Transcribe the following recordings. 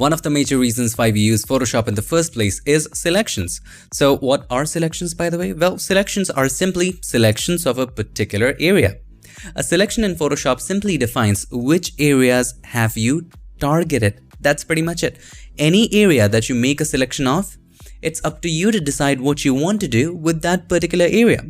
One of the major reasons why we use Photoshop in the first place is selections. So what are selections, by the way? Well, selections are simply selections of a particular area. A selection in Photoshop simply defines which areas have you targeted. That's pretty much it. Any area that you make a selection of, it's up to you to decide what you want to do with that particular area.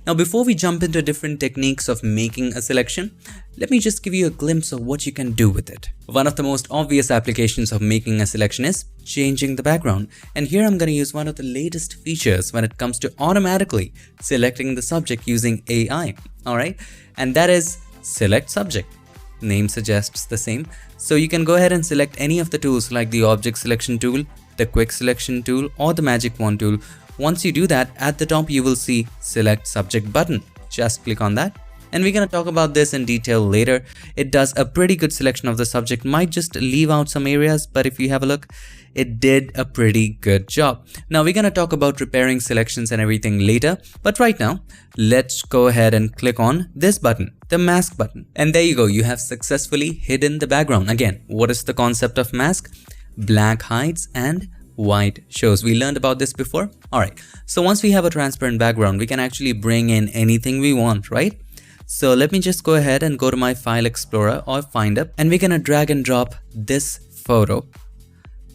Now, before we jump into different techniques of making a selection, let me just give you a glimpse of what you can do with it. One of the most obvious applications of making a selection is changing the background. And here I'm going to use one of the latest features when it comes to automatically selecting the subject using AI. Alright, and that is select subject. Name suggests the same. So you can go ahead and select any of the tools like the object selection tool, the quick selection tool, or the magic wand tool. Once you do that, at the top you will see select subject button. Just click on that. And we're going to talk about this in detail later. It does a pretty good selection of the subject, might just leave out some areas, but if you have a look, it did a pretty good job. Now we're going to talk about repairing selections and everything later, but right now, let's go ahead and click on this button, the mask button. And there you go, you have successfully hidden the background. Again, what is the concept of mask? Black hides and white shows. We learned about this before. Alright, so once we have a transparent background, we can actually bring in anything we want, right? So let me just go ahead and go to my file explorer or find up, and we're gonna drag and drop this photo,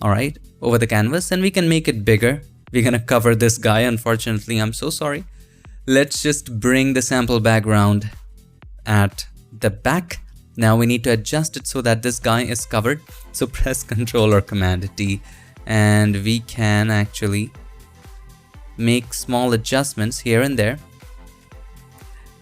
alright, over the canvas, and we can make it bigger. We're gonna cover this guy, unfortunately, I'm so sorry. Let's just bring the sample background at the back. Now we need to adjust it so that this guy is covered. So press Ctrl or Command T, and we can actually make small adjustments here and there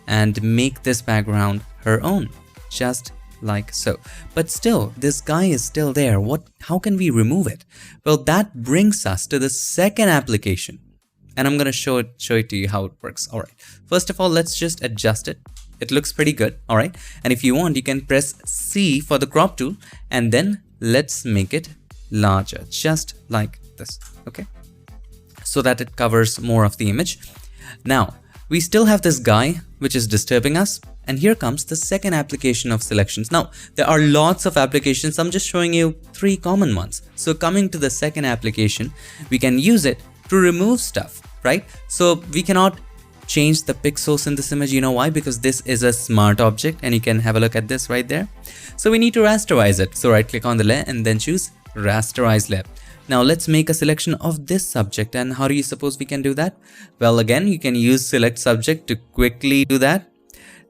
and make this background her own, just like so. But still, this guy is still there. How can we remove it? Well, that brings us to the second application, and I'm gonna show it to you how it works. All right, first of all, let's just adjust it. It looks pretty good. All right, and if you want, you can press C for the crop tool, and then let's make it larger, just like this. Okay, so that it covers more of the image. Now we still have this guy which is disturbing us, and here comes the second application of selections. Now there are lots of applications, I'm just showing you 3 common ones. So coming to the second application, we can use it to remove stuff, right? So we cannot change the pixels in this image. You know why? Because this is a smart object, and you can have a look at this right there. So we need to rasterize it. So right click on the layer and then choose rasterize layer. Now let's make a selection of this subject, and how do you suppose we can do that? Well, again, you can use select subject to quickly do that.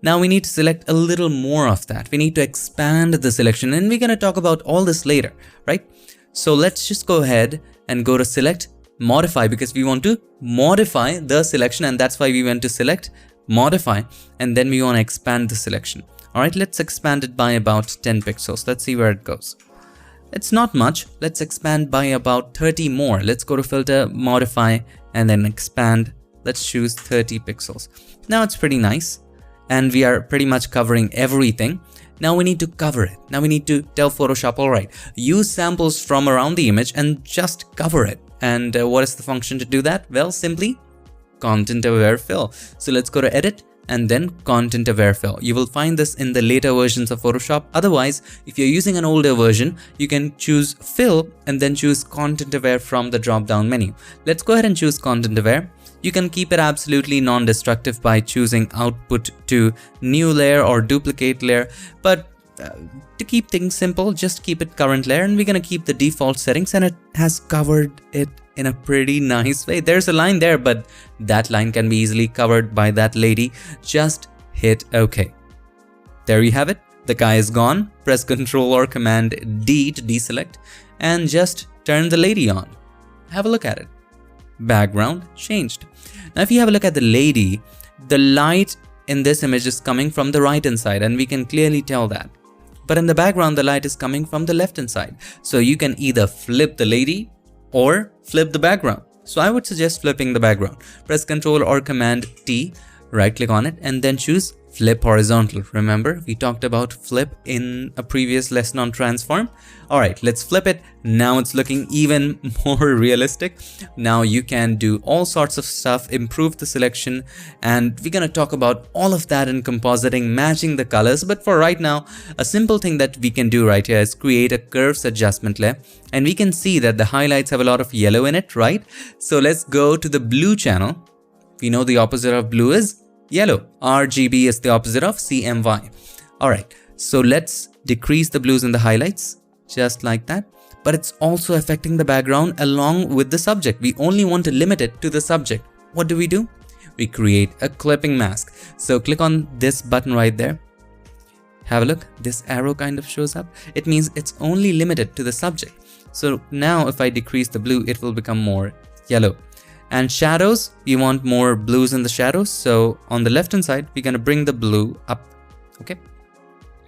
Now we need to select a little more of that. We need to expand the selection, and we're going to talk about all this later, right? So let's just go ahead and go to select modify, because we want to modify the selection, and that's why we went to select modify, and then we want to expand the selection. All right, let's expand it by about 10 pixels. Let's see where it goes. It's not much. Let's expand by about 30 more. Let's go to filter, modify, and then expand. Let's choose 30 pixels. Now it's pretty nice, and we are pretty much covering everything. Now we need to cover it. Now we need to tell Photoshop, all right, use samples from around the image and just cover it. And what is the function to do that? Well, simply content aware fill. So let's go to edit and then content aware fill. You will find this in the later versions of Photoshop. Otherwise, if you're using an older version, you can choose fill and then choose content aware from the drop down menu. Let's go ahead and choose content aware. You can keep it absolutely non-destructive by choosing output to new layer or duplicate layer, but to keep things simple, just keep it current layer, and we're gonna keep the default settings, and it has covered it in a pretty nice way. There's a line there, but that line can be easily covered by that lady. Just hit OK. There you have it. The guy is gone. Press Ctrl or Command D to deselect and just turn the lady on. Have a look at it. Background changed. Now if you have a look at the lady, the light in this image is coming from the right hand side, and we can clearly tell that. But in the background, the light is coming from the left hand side. So you can either flip the lady or flip the background. So I would suggest flipping the background. Press Ctrl or Command T, right click on it, and then choose Flip horizontal. Remember, we talked about flip in a previous lesson on transform. All right, let's flip it. Now it's looking even more realistic. Now you can do all sorts of stuff, improve the selection, and we're gonna talk about all of that in compositing, matching the colors. But for right now, a simple thing that we can do right here is create a curves adjustment layer. And we can see that the highlights have a lot of yellow in it, right? So let's go to the blue channel. We know the opposite of blue is yellow. RGB is the opposite of CMY. All right, so let's decrease the blues in the highlights just like that. But it's also affecting the background along with the subject. We only want to limit it to the subject. What do? We create a clipping mask. So click on this button right there. Have a look. This arrow kind of shows up. It means it's only limited to the subject. So now if I decrease the blue, it will become more yellow. And shadows, we want more blues in the shadows. So on the left hand side, we're going to bring the blue up. Okay.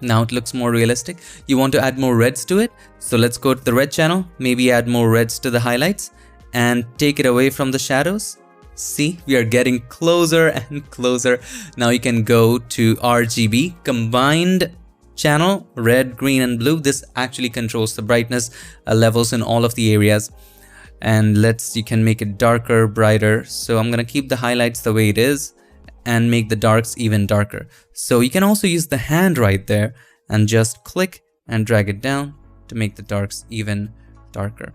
Now it looks more realistic. You want to add more reds to it. So let's go to the red channel. Maybe add more reds to the highlights and take it away from the shadows. See, we are getting closer and closer. Now you can go to RGB, combined channel, red, green, and blue. This actually controls the brightness levels in all of the areas. And you can make it darker, brighter. So I'm going to keep the highlights the way it is and make the darks even darker. So you can also use the hand right there and just click and drag it down to make the darks even darker.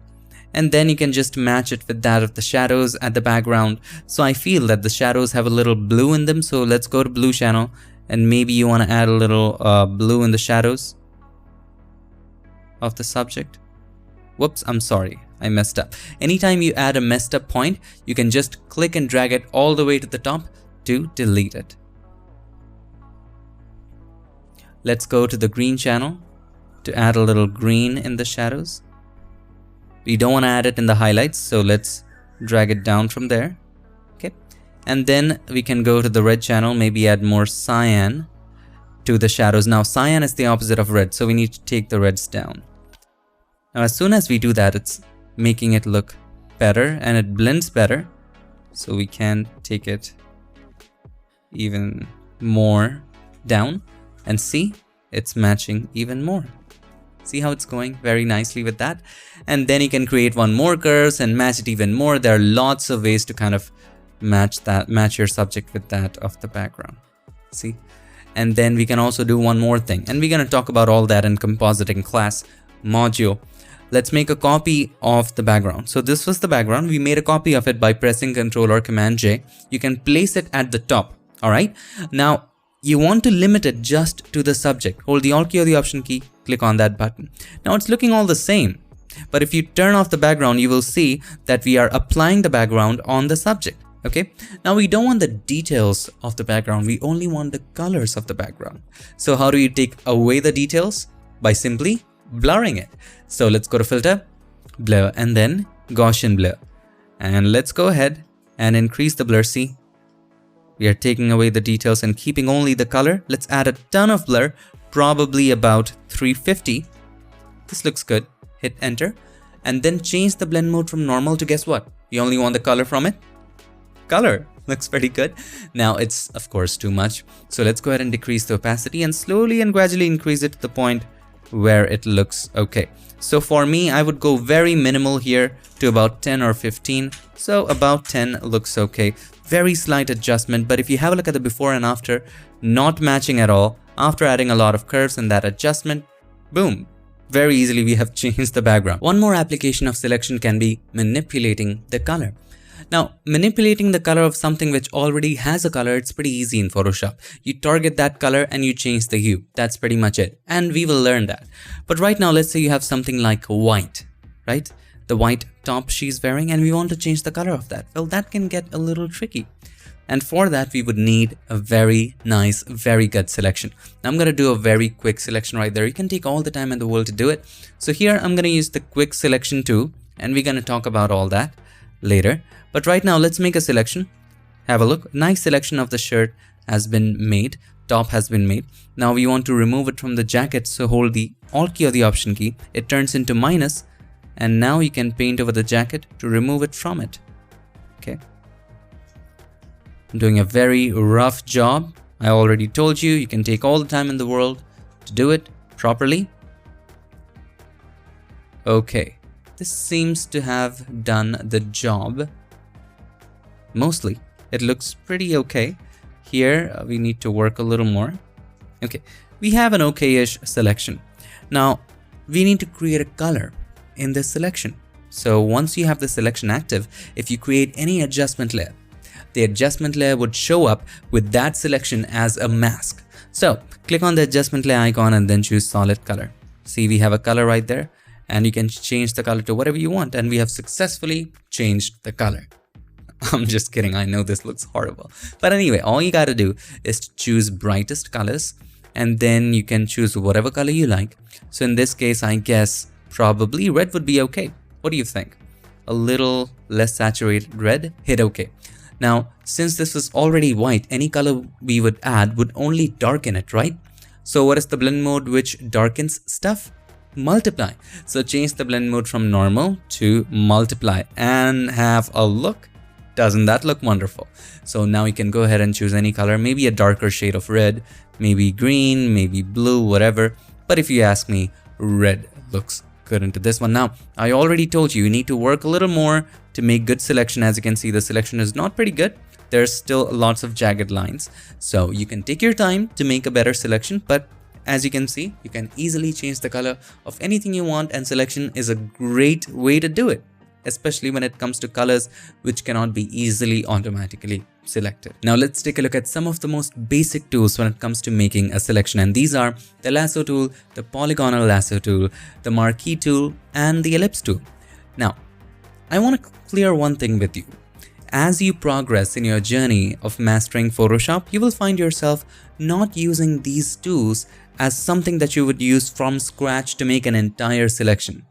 And then you can just match it with that of the shadows at the background. So I feel that the shadows have a little blue in them. So let's go to blue channel and maybe you want to add a little blue in the shadows of the subject. Whoops, I'm sorry. I messed up. Anytime you add a messed up point, you can just click and drag it all the way to the top to delete it. Let's go to the green channel to add a little green in the shadows. We don't want to add it in the highlights, so let's drag it down from there. Okay. And then we can go to the red channel, maybe add more cyan to the shadows. Now cyan is the opposite of red, so we need to take the reds down. Now as soon as we do that, it's making it look better and it blends better. So we can take it even more down and see it's matching even more. See how it's going very nicely with that. And then you can create one more curves and match it even more. There are lots of ways to kind of match your subject with that of the background. See? And then we can also do one more thing. And we're going to talk about all that in compositing class module. Let's make a copy of the background. So this was the background. We made a copy of it by pressing Ctrl or Command J. You can place it at the top. All right. Now you want to limit it just to the subject. Hold the Alt key or the Option key. Click on that button. Now it's looking all the same. But if you turn off the background, you will see that we are applying the background on the subject. Okay. Now we don't want the details of the background. We only want the colors of the background. So how do you take away the details? By simply blurring it. So let's go to filter, blur, and then Gaussian blur. And let's go ahead and increase the blur. See, we are taking away the details and keeping only the color. Let's add a ton of blur, probably about 350. This looks good. Hit enter and then change the blend mode from normal to guess what? You only want the color from it? Color. Looks pretty good. Now it's of course too much. So let's go ahead and decrease the opacity and slowly and gradually increase it to the point where it looks okay. So for me, I would go very minimal here to about 10 or 15. So about 10 looks okay. Very slight adjustment, but if you have a look at the before and after, not matching at all. After adding a lot of curves and that adjustment, boom, very easily we have changed the background. One more application of selection can be manipulating the color. Now, manipulating the color of something which already has a color, it's pretty easy in Photoshop. You target that color and you change the hue. That's pretty much it. And we will learn that. But right now, let's say you have something like white, right? The white top she's wearing and we want to change the color of that. Well, that can get a little tricky. And for that, we would need a very nice, very good selection. Now, I'm going to do a very quick selection right there. You can take all the time in the world to do it. So here, I'm going to use the quick selection tool and we're going to talk about all that later. But right now, let's make a selection. Have a look. Nice selection of the shirt has been made. Top has been made. Now we want to remove it from the jacket. So hold the Alt key or the Option key. It turns into minus. And now you can paint over the jacket to remove it from it. Okay. I'm doing a very rough job I already told you, you can take all the time in the world to do it properly. Okay, this seems to have done the job. Mostly, it looks pretty okay. Here, we need to work a little more. Okay, we have an okay-ish selection. Now, we need to create a color in this selection. So once you have the selection active, if you create any adjustment layer, the adjustment layer would show up with that selection as a mask. So click on the adjustment layer icon and then choose solid color. See, we have a color right there, and you can change the color to whatever you want, and we have successfully changed the color. I'm just kidding, I know this looks horrible. But anyway, all you gotta do is to choose brightest colors, and then you can choose whatever color you like. So in this case, I guess probably red would be okay. What do you think? A little less saturated red, hit OK. Now, since this is already white, any color we would add would only darken it, right? So what is the blend mode which darkens stuff? Multiply. So change the blend mode from normal to multiply and have a look. Doesn't that look wonderful? So now you can go ahead and choose any color, maybe a darker shade of red, maybe green, maybe blue, whatever. But if you ask me, red looks good into this one. Now, I already told you, you need to work a little more to make good selection. As you can see, the selection is not pretty good. There's still lots of jagged lines. So you can take your time to make a better selection, but as you can see, you can easily change the color of anything you want, and selection is a great way to do it, especially when it comes to colors which cannot be easily automatically selected. Now let's take a look at some of the most basic tools when it comes to making a selection, and these are the lasso tool, the polygonal lasso tool, the marquee tool, and the ellipse tool. Now, I want to clear one thing with you. As you progress in your journey of mastering Photoshop, you will find yourself not using these tools as something that you would use from scratch to make an entire selection,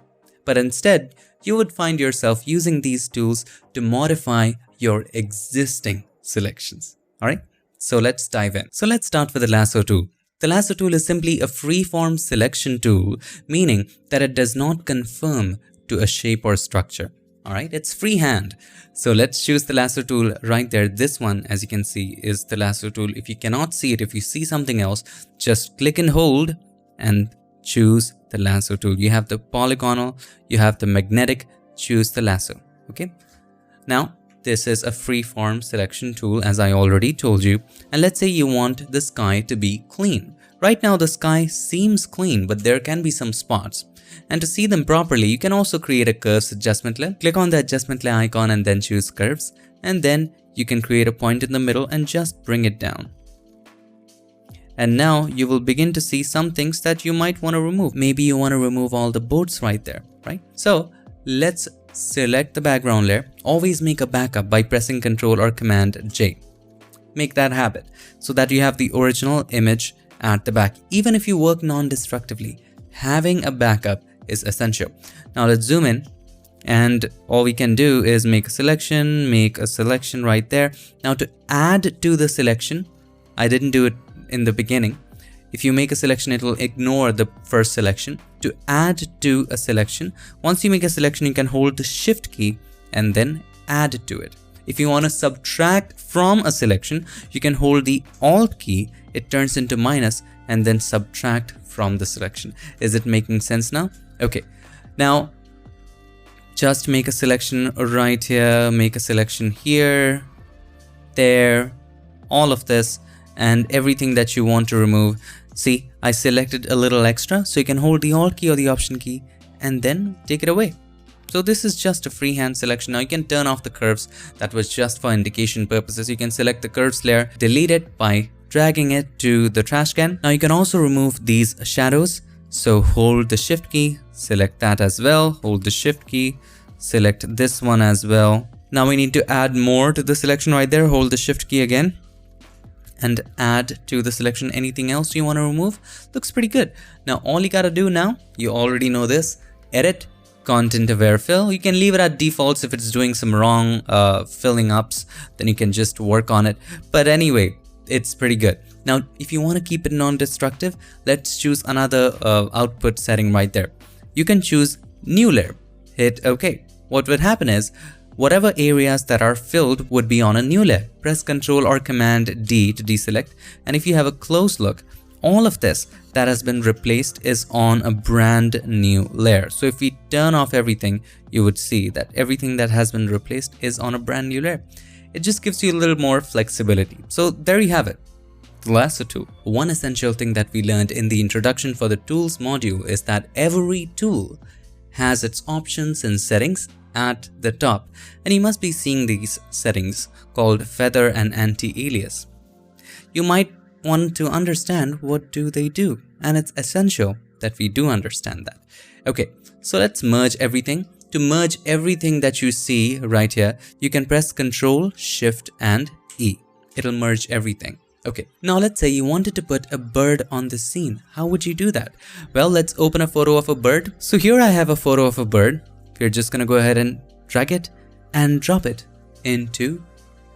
but instead, you would find yourself using these tools to modify your existing selections. Alright, so let's dive in. So let's start with the lasso tool. The lasso tool is simply a free-form selection tool, meaning that it does not conform to a shape or structure. Alright, it's freehand. So let's choose the lasso tool right there. This one, as you can see, is the lasso tool. If you cannot see it, if you see something else, just click and hold and choose the lasso tool. You have the polygonal, you have the magnetic, choose the lasso. Okay. Now, this is a free-form selection tool, as I already told you. And let's say you want the sky to be clean. Right now, the sky seems clean, but there can be some spots. And to see them properly, you can also create a curves adjustment layer. Click on the adjustment layer icon and then choose curves. And then you can create a point in the middle and just bring it down. And now you will begin to see some things that you might want to remove. Maybe you want to remove all the boards right there, right? So let's select the background layer. Always make a backup by pressing Ctrl or Command J. Make that habit so that you have the original image at the back. Even if you work non-destructively, having a backup is essential. Now let's zoom in, and all we can do is make a selection right there. Now to add to the selection, I didn't do it in the beginning. If you make a selection, it will ignore the first selection. To add to a selection, once you make a selection, you can hold the Shift key and then add to it. If you want to subtract from a selection, you can hold the Alt key, it turns into minus, and then subtract from the selection. Is it making sense now? Okay. Now, just make a selection right here, make a selection here, there, all of this, and everything that you want to remove. See, I selected a little extra, so you can hold the Alt key or the Option key and then take it away. So this is just a freehand selection. Now you can turn off the curves. That was just for indication purposes. You can select the curves layer, delete it by dragging it to the trash can. Now you can also remove these shadows. So hold the Shift key, select that as well, hold the Shift key, select this one as well. Now we need to add more to the selection right there. Hold the Shift key again and add to the selection anything else you want to remove. Looks pretty good. Now all you gotta do now, you already know this, edit, content aware fill. You can leave it at defaults. If it's doing some wrong filling ups, then you can just work on it. But anyway, it's pretty good. Now, if you want to keep it non-destructive, let's choose another output setting right there. You can choose new layer, hit OK. What would happen is, whatever areas that are filled would be on a new layer. Press Ctrl or Command D to deselect, and if you have a close look, all of this that has been replaced is on a brand new layer. So if we turn off everything, you would see that everything that has been replaced is on a brand new layer. It just gives you a little more flexibility. So there you have it. The lasso tool. One essential thing that we learned in the introduction for the tools module is that every tool has its options and settings at the top, and you must be seeing these settings called feather and anti-alias. You might want to understand what do they do, and it's essential that we do understand that. Okay, so let's merge everything. To merge everything that you see right here, you can press Ctrl, Shift and E. It'll merge everything. Okay, now let's say you wanted to put a bird on the scene. How would you do that? Well, let's open a photo of a bird. So here I have a photo of a bird. We're just gonna go ahead and drag it and drop it into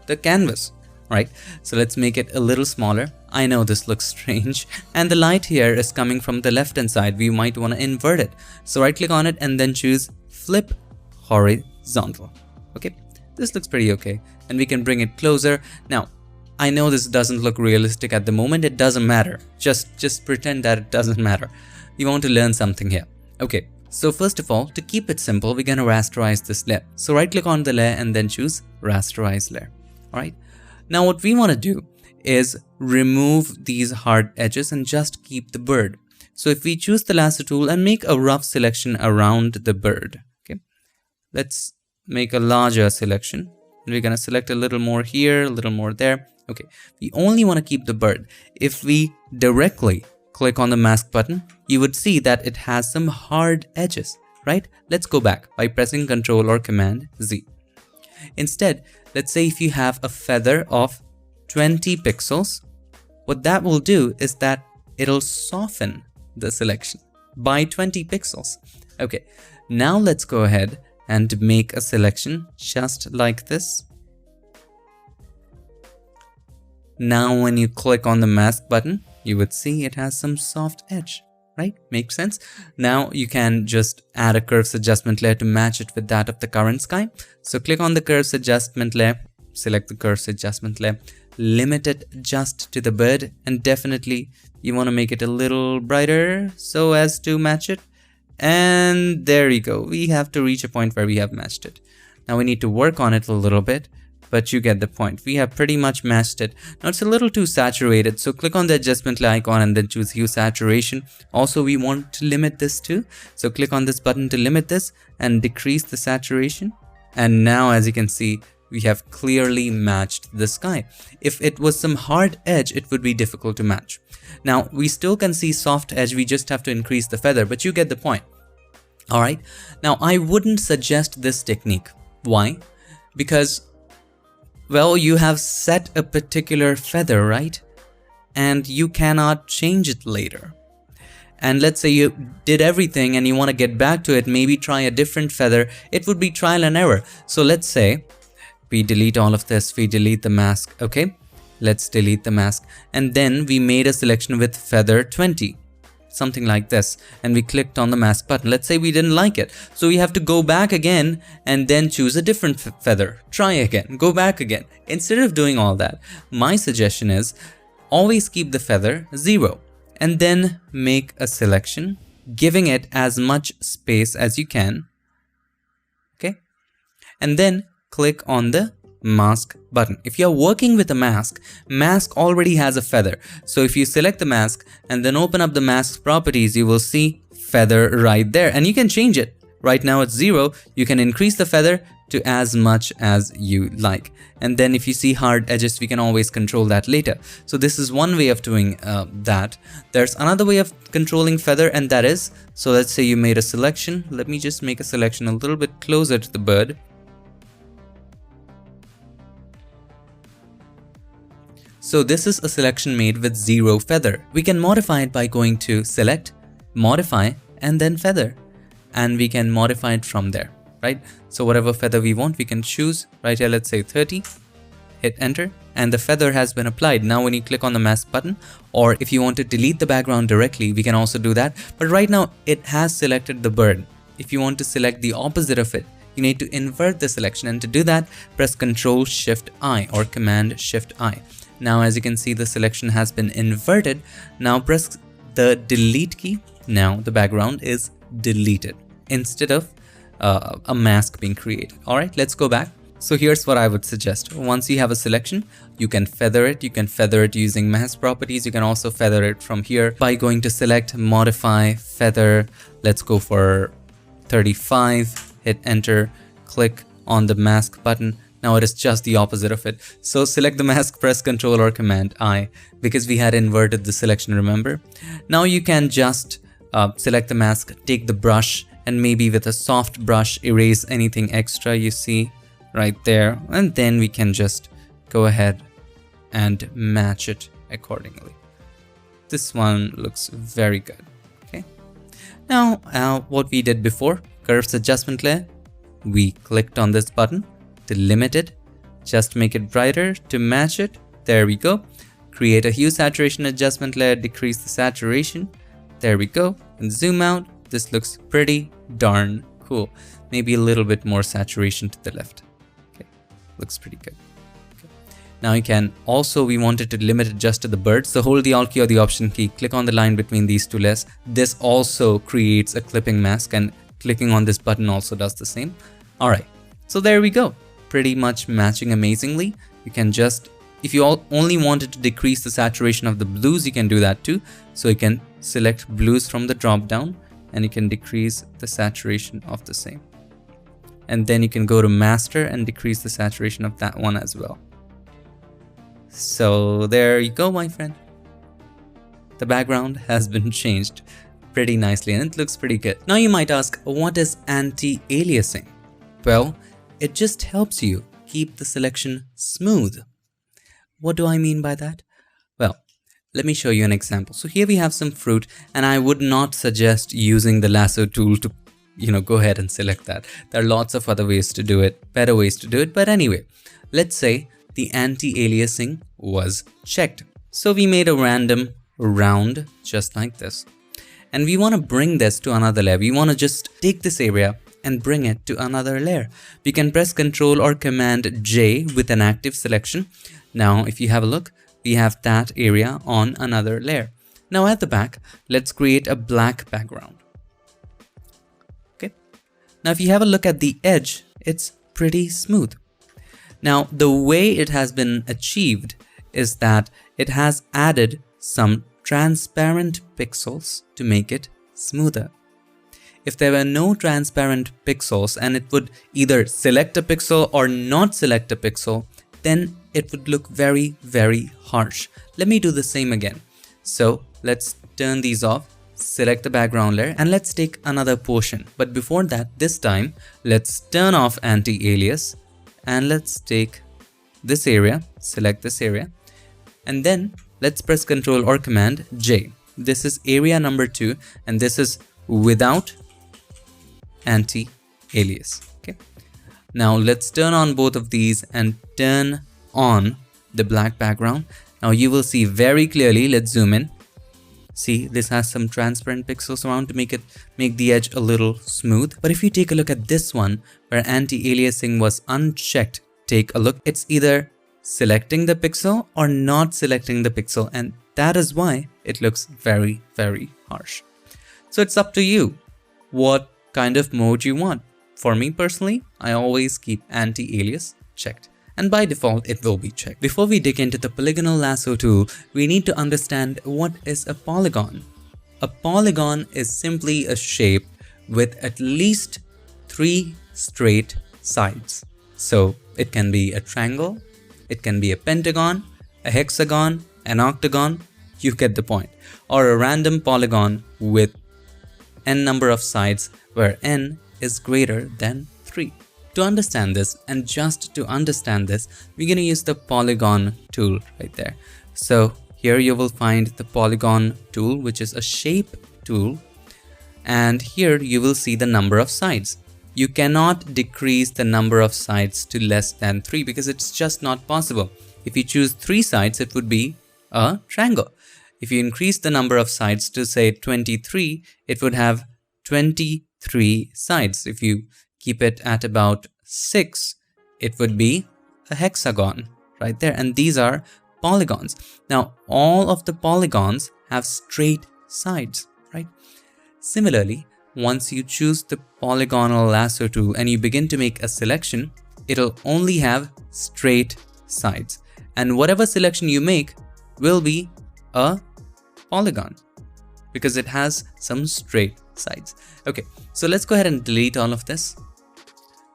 the canvas. Right, so let's make it a little smaller. I know this looks strange, and the light here is coming from the left hand side. We might want to invert it. So right click on it and then choose Flip Horizontal. Okay, this looks pretty okay, and we can bring it closer. Now, I know this doesn't look realistic at the moment. It doesn't matter. Just pretend that it doesn't matter. We want to learn something here. Okay, so first of all, to keep it simple, we're gonna rasterize this layer. So right click on the layer and then choose Rasterize Layer. All right. Now what we want to do is remove these hard edges and just keep the bird. So if we choose the lasso tool and make a rough selection around the bird, okay, let's make a larger selection. We're going to select a little more here, a little more there. Okay, we only want to keep the bird. If we directly click on the mask button, you would see that it has some hard edges, right? Let's go back by pressing Ctrl or Command Z. Instead, let's say if you have a feather of 20 pixels, what that will do is that it'll soften the selection by 20 pixels. Okay, now let's go ahead and make a selection just like this. Now when you click on the mask button, you would see it has some soft edge. Right? Makes sense. Now you can just add a curves adjustment layer to match it with that of the current sky. So click on the curves adjustment layer, select the curves adjustment layer, limit it just to the bird, and definitely you want to make it a little brighter so as to match it. And there you go. We have to reach a point where we have matched it. Now we need to work on it a little bit, but you get the point. We have pretty much matched it. Now it's a little too saturated, so click on the adjustment layer icon and then choose hue saturation. Also, we want to limit this too, so click on this button to limit this and decrease the saturation. And now as you can see, we have clearly matched the sky. If it was some hard edge, it would be difficult to match. Now we still can see soft edge, we just have to increase the feather, but you get the point. Alright, now I wouldn't suggest this technique. Why? Because, well, you have set a particular feather, right? And you cannot change it later. And let's say you did everything and you want to get back to it, maybe try a different feather. It would be trial and error. So let's say we delete all of this, we delete the mask, okay? Let's delete the mask. And then we made a selection with feather 20. Something like this, and we clicked on the mask button. Let's say we didn't like it, so we have to go back again and then choose a different feather. Try again, go back again. Instead of doing all that, my suggestion is always keep the feather 0 and then make a selection, giving it as much space as you can, okay? And then click on the mask button. If you're working with a mask already has a feather. So if you select the mask and then open up the mask's properties, you will see feather right there, and you can change it. Right now it's 0. You can increase the feather to as much as you like. And then if you see hard edges, we can always control that later. So this is one way of doing that. There's another way of controlling feather, and that is, so let's say you made a selection. Let me just make a selection a little bit closer to the bird. So this is a selection made with 0 feather. We can modify it by going to Select, Modify, and then Feather. And we can modify it from there, right? So whatever feather we want, we can choose. Right here, let's say 30. Hit Enter, and the feather has been applied. Now when you click on the mask button, or if you want to delete the background directly, we can also do that. But right now, it has selected the bird. If you want to select the opposite of it, you need to invert the selection, and to do that, press Ctrl Shift I or Command Shift I. Now as you can see, the selection has been inverted. Now press the delete key. Now the background is deleted instead of a mask being created. Alright, let's go back. So here's what I would suggest. Once you have a selection, you can feather it. You can feather it using mask properties. You can also feather it from here by going to select, modify, feather. Let's go for 35, hit enter, click on the mask button. Now it is just the opposite of it. So select the mask, press Ctrl or Command I, because we had inverted the selection, remember? Now you can just select the mask, take the brush, and maybe with a soft brush erase anything extra you see right there, and then we can just go ahead and match it accordingly. This one looks very good. Okay. Now what we did before, curves adjustment layer, we clicked on this button to limit it, just make it brighter to match it. There we go. Create a hue saturation adjustment layer, decrease the saturation. There we go. And zoom out. This looks pretty darn cool. Maybe a little bit more saturation to the left. Okay, looks pretty good. Okay. Now you can also, we wanted to limit it just to the bird. So hold the Alt key or the Option key, click on the line between these two layers. This also creates a clipping mask, and clicking on this button also does the same. All right, so there we go. Pretty much matching amazingly. You can just, if you only wanted to decrease the saturation of the blues, you can do that too. So you can select blues from the drop down, and you can decrease the saturation of the same. And then you can go to master and decrease the saturation of that one as well. So there you go, my friend. The background has been changed pretty nicely and it looks pretty good. Now you might ask, what is anti-aliasing? Well, it just helps you keep the selection smooth. What do I mean by that? Well, let me show you an example. So here we have some fruit, and I would not suggest using the lasso tool to, go ahead and select that. There are lots of other ways to do it, better ways to do it. But anyway, let's say the anti-aliasing was checked. So we made a random round just like this. And we want to bring this to another layer. We want to just take this area and bring it to another layer. We can press Ctrl or Command J with an active selection. Now, if you have a look, we have that area on another layer. Now at the back, let's create a black background. Okay. Now, if you have a look at the edge, it's pretty smooth. Now, the way it has been achieved is that it has added some transparent pixels to make it smoother. If there were no transparent pixels and it would either select a pixel or not select a pixel, then it would look very, very harsh. Let me do the same again. So let's turn these off, select the background layer, and let's take another portion. But before that, this time, let's turn off anti-alias and let's take this area, select this area, and then let's press Ctrl or Command J. This is area number 2, and this is without anti-alias. Okay. Now let's turn on both of these and turn on the black background. Now you will see very clearly. Let's zoom in. See, this has some transparent pixels around to make the edge a little smooth. But if you take a look at this one where anti-aliasing was unchecked, take a look. It's either selecting the pixel or not selecting the pixel, and that is why it looks very, very harsh. So it's up to you what kind of mode you want. For me personally, I always keep anti-alias checked, and by default it will be checked. Before we dig into the polygonal lasso tool, we need to understand what is a polygon. A polygon is simply a shape with at least 3 straight sides. So it can be a triangle, it can be a pentagon, a hexagon, an octagon, you get the point, or a random polygon with n number of sides where n is greater than 3. To understand this, and just to understand this, we're going to use the polygon tool right there. So here you will find the polygon tool, which is a shape tool, and here you will see the number of sides. You cannot decrease the number of sides to less than 3 because it's just not possible. If you choose 3 sides, it would be a triangle. If you increase the number of sides to say 23, it would have 23 sides. If you keep it at about 6, it would be a hexagon right there. And these are polygons. Now, all of the polygons have straight sides, right? Similarly, once you choose the polygonal lasso tool and you begin to make a selection, it'll only have straight sides. And whatever selection you make will be a polygon because it has some straight sides. Okay, so let's go ahead and delete all of this.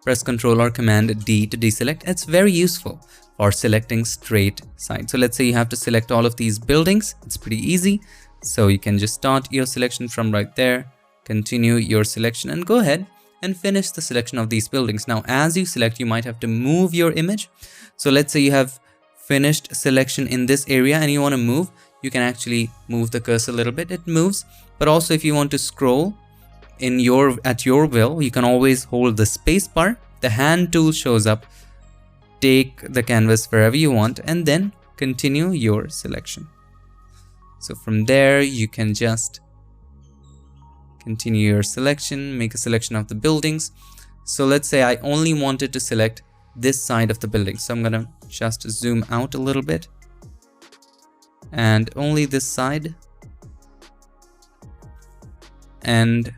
Press Ctrl or Command D to deselect. It's very useful for selecting straight sides. So let's say you have to select all of these buildings. It's pretty easy. So you can just start your selection from right there, continue your selection, and go ahead and finish the selection of these buildings. Now, as you select, you might have to move your image. So let's say you have finished selection in this area and you want to move. You can actually move the cursor a little bit. It moves. But also, if you want to scroll at your will, you can always hold the space bar. The hand tool shows up. Take the canvas wherever you want and then continue your selection. So from there, you can just continue your selection, make a selection of the buildings. So let's say I only wanted to select this side of the building. So I'm gonna just zoom out a little bit and only this side, and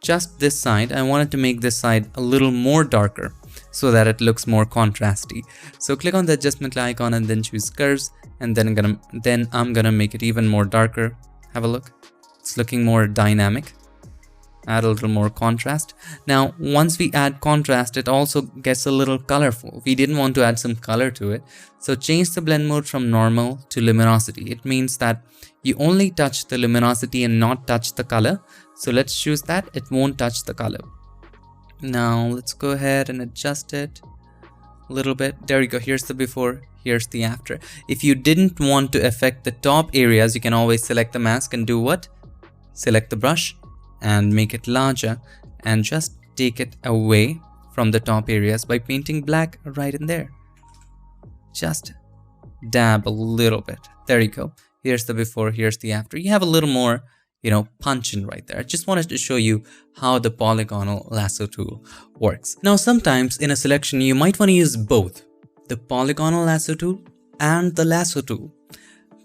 just this side. I wanted to make this side a little more darker so that it looks more contrasty. So click on the adjustment icon and then choose curves, and then I'm gonna make it even more darker. Have a look. It's looking more dynamic. Add a little more contrast. Now, once we add contrast, it also gets a little colorful. We didn't want to add some color to it. So change the blend mode from normal to luminosity. It means that you only touch the luminosity and not touch the color. So let's choose that. It won't touch the color. Now let's go ahead and adjust it a little bit. There you go. Here's the before, here's the after. If you didn't want to affect the top areas, you can always select the mask and do what? Select the brush and make it larger and just take it away from the top areas by painting black right in there. Just dab a little bit. There you go. Here's the before, here's the after. You have a little more, punch in right there. I just wanted to show you how the polygonal lasso tool works. Now, sometimes in a selection, you might want to use both the polygonal lasso tool and the lasso tool.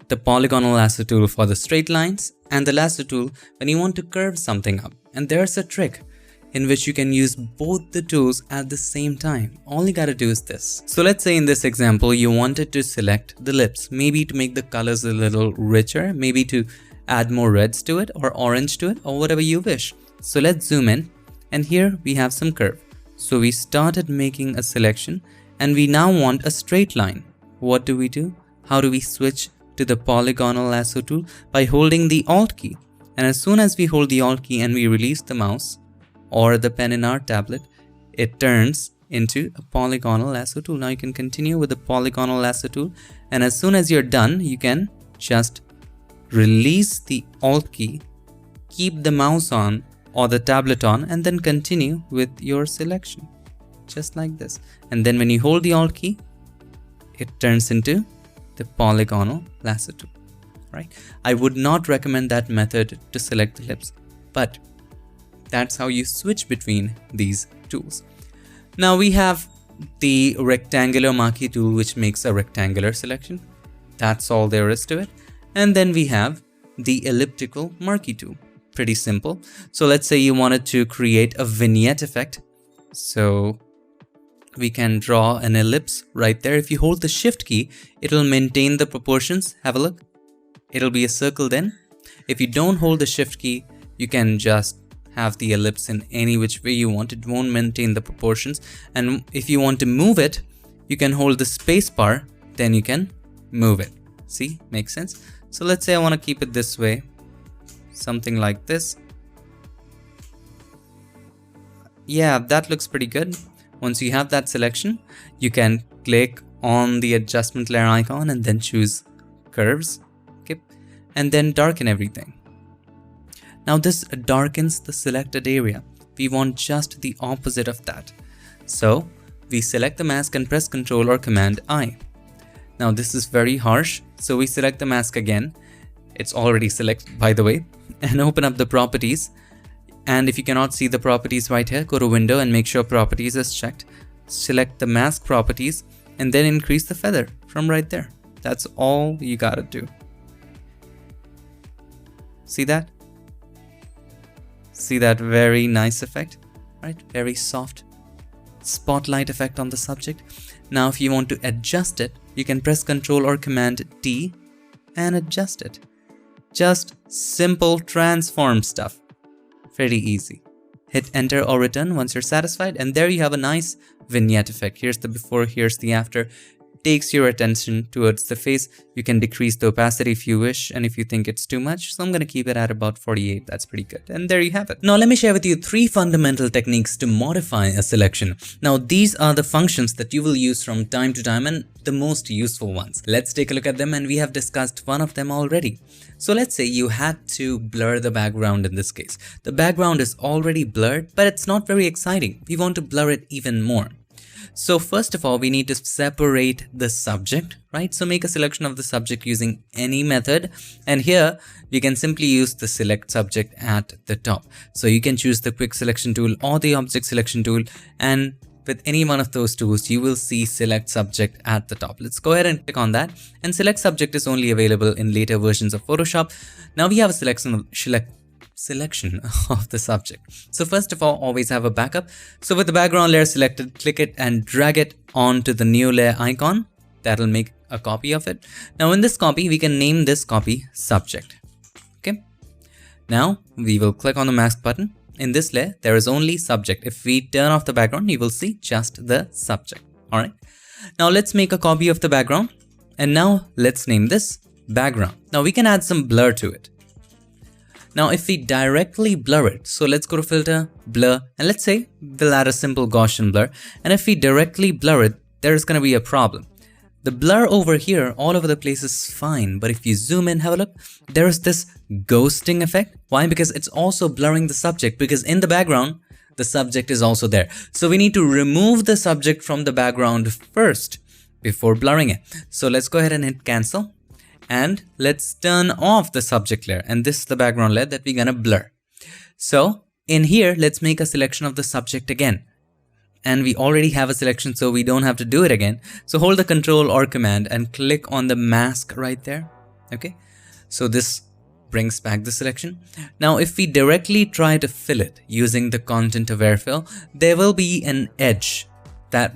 The polygonal lasso tool for the straight lines and the lasso tool when you want to curve something up. And there's a trick in which you can use both the tools at the same time. All you gotta do is this. So let's say in this example, you wanted to select the lips, maybe to make the colors a little richer, maybe to add more reds to it or orange to it or whatever you wish. So let's zoom in, and here we have some curve. So we started making a selection and we now want a straight line. What do? How do we switch to the polygonal lasso tool? By holding the Alt key. And as soon as we hold the Alt key and we release the mouse or the pen in our tablet, it turns into a polygonal lasso tool. Now you can continue with the polygonal lasso tool, and as soon as you're done, you can just release the Alt key, keep the mouse on or the tablet on, and then continue with your selection. Just like this. And then when you hold the Alt key, it turns into the polygonal lasso tool, right? I would not recommend that method to select the lips, but that's how you switch between these tools. Now we have the rectangular marquee tool, which makes a rectangular selection. That's all there is to it. And then we have the elliptical marquee tool. Pretty simple. So let's say you wanted to create a vignette effect. So we can draw an ellipse right there. If you hold the Shift key, it'll maintain the proportions. Have a look. It'll be a circle then. If you don't hold the Shift key, you can just have the ellipse in any which way you want. It won't maintain the proportions. And if you want to move it, you can hold the space bar, then you can move it. See, makes sense? So let's say I want to keep it this way, something like this. Yeah, that looks pretty good. Once you have that selection, you can click on the adjustment layer icon and then choose curves, okay, and then darken everything. Now this darkens the selected area. We want just the opposite of that. So we select the mask and press Ctrl or Command I. Now this is very harsh, so we select the mask again. It's already selected, by the way, and open up the properties. And if you cannot see the properties right here, go to window and make sure properties is checked. Select the mask properties and then increase the feather from right there. That's all you gotta do. See that? See that very nice effect, right? Very soft spotlight effect on the subject. Now if you want to adjust it, you can press Ctrl or Command T and adjust it. Just simple transform stuff. Very easy. Hit enter or return once you're satisfied, and there you have a nice vignette effect. Here's the before, here's the after. Takes your attention towards the face. You can decrease the opacity if you wish, and if you think it's too much. So I'm going to keep it at about 48. That's pretty good. And there you have it. Now let me share with you 3 fundamental techniques to modify a selection. Now these are the functions that you will use from time to time and the most useful ones. Let's take a look at them, and we have discussed one of them already. So let's say you had to blur the background in this case. The background is already blurred, but it's not very exciting. We want to blur it even more. So first of all, we need to separate the subject, right? So make a selection of the subject using any method. And here we can simply use the select subject at the top. So you can choose the quick selection tool or the object selection tool, and with any one of those tools, you will see select subject at the top. Let's go ahead and click on that. And select subject is only available in later versions of Photoshop. Now we have a selection of the subject. So first of all, always have a backup. So with the background layer selected, click it and drag it onto the new layer icon. That'll make a copy of it. Now in this copy, we can name this copy subject. Okay. Now we will click on the mask button. In this layer, there is only subject. If we turn off the background, you will see just the subject. All right. Now let's make a copy of the background. And now let's name this background. Now we can add some blur to it. Now if we directly blur it, so let's go to filter, blur, and let's say we'll add a simple Gaussian blur. And if we directly blur it, there's going to be a problem. The blur over here, all over the place is fine. But if you zoom in, have a look, there is this ghosting effect. Why? Because it's also blurring the subject, because in the background, the subject is also there. So we need to remove the subject from the background first before blurring it. So let's go ahead and hit cancel. And let's turn off the subject layer. And this is the background layer that we're gonna blur. So in here, let's make a selection of the subject again. And we already have a selection, so we don't have to do it again. So hold the Control or Command and click on the mask right there. Okay. So this brings back the selection. Now, if we directly try to fill it using the content aware fill, there will be an edge that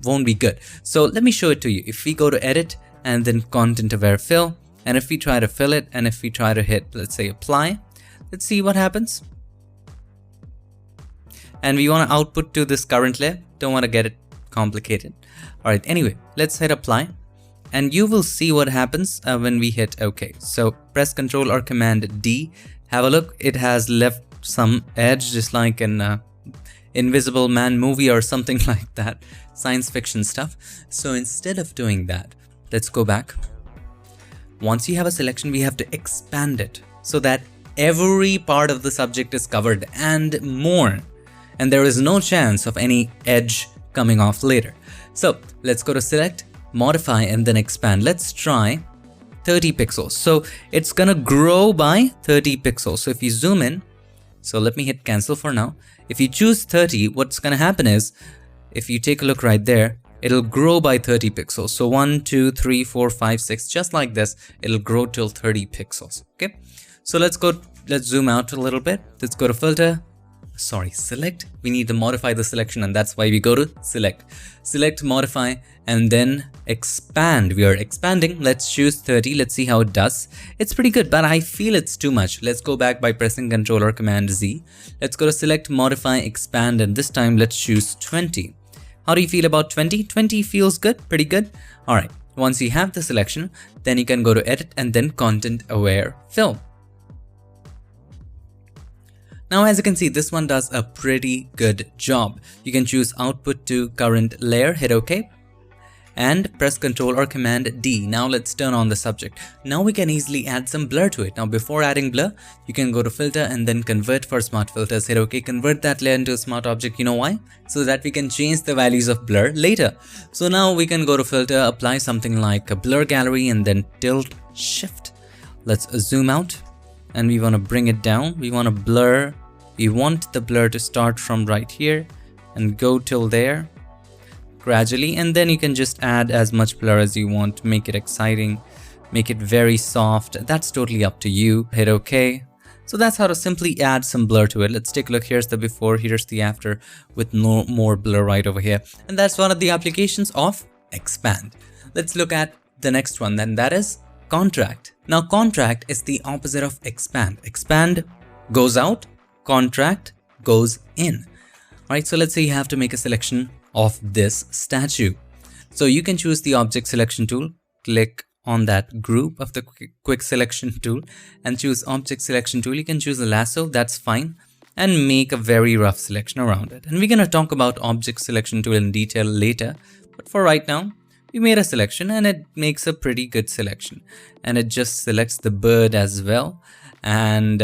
won't be good. So let me show it to you. If we go to edit and then content aware fill, and if we try to fill it, and if we try to hit, let's say, apply, let's see what happens. And we want to output to this current layer. Don't want to get it complicated. All right. Anyway, let's hit apply, and you will see what happens when we hit OK. So press Ctrl or Command D. Have a look. It has left some edge, just like an Invisible Man movie or something like that. Science fiction stuff. So instead of doing that, let's go back. Once you have a selection, we have to expand it so that every part of the subject is covered and more. And there is no chance of any edge coming off later. So let's go to select, modify, and then expand. Let's try 30 pixels. So it's gonna grow by 30 pixels. So if you zoom in, so let me hit cancel for now. If you choose 30, what's gonna happen is, if you take a look right there, it'll grow by 30 pixels. So 1, 2, 3, 4, 5, 6, just like this, it'll grow till 30 pixels. Okay. So let's zoom out a little bit. Let's go to filter. Select. We need to modify the selection, and that's why we go to select. Select, modify, and then expand. We are expanding. Let's choose 30. Let's see how it does. It's pretty good, but I feel it's too much. Let's go back by pressing Ctrl or Command Z. Let's go to select, modify, expand, and this time let's choose 20. How do you feel about 20? 20 feels good, pretty good. All right. Once you have the selection, then you can go to edit and then content aware fill. Now, as you can see, this one does a pretty good job. You can choose output to current layer, hit OK, and press Ctrl or Command D. Now let's turn on the subject. Now we can easily add some blur to it. Now before adding blur, you can go to filter and then convert for smart filters, hit OK, convert that layer into a smart object. You know why? So that we can change the values of blur later. So now we can go to filter, apply something like a blur gallery, and then tilt shift. Let's zoom out. And we want to bring it down. We want to blur We want the blur to start from right here and go till there gradually, and then you can just add as much blur as you want, make it exciting, make it very soft. That's totally up to you. Hit OK. So that's how to simply add some blur to it. Let's take a look. Here's the before, here's the after with no more blur right over here. And that's one of the applications of expand. Let's look at the next one then, that is contract. Now contract is the opposite of expand. Expand goes out, contract goes in. Alright, so let's say you have to make a selection of this statue. So you can choose the object selection tool, click on that group of the quick selection tool and choose object selection tool. You can choose a lasso, that's fine, and make a very rough selection around it. And we're going to talk about object selection tool in detail later, but for right now, we made a selection and it makes a pretty good selection, and it just selects the bird as well. And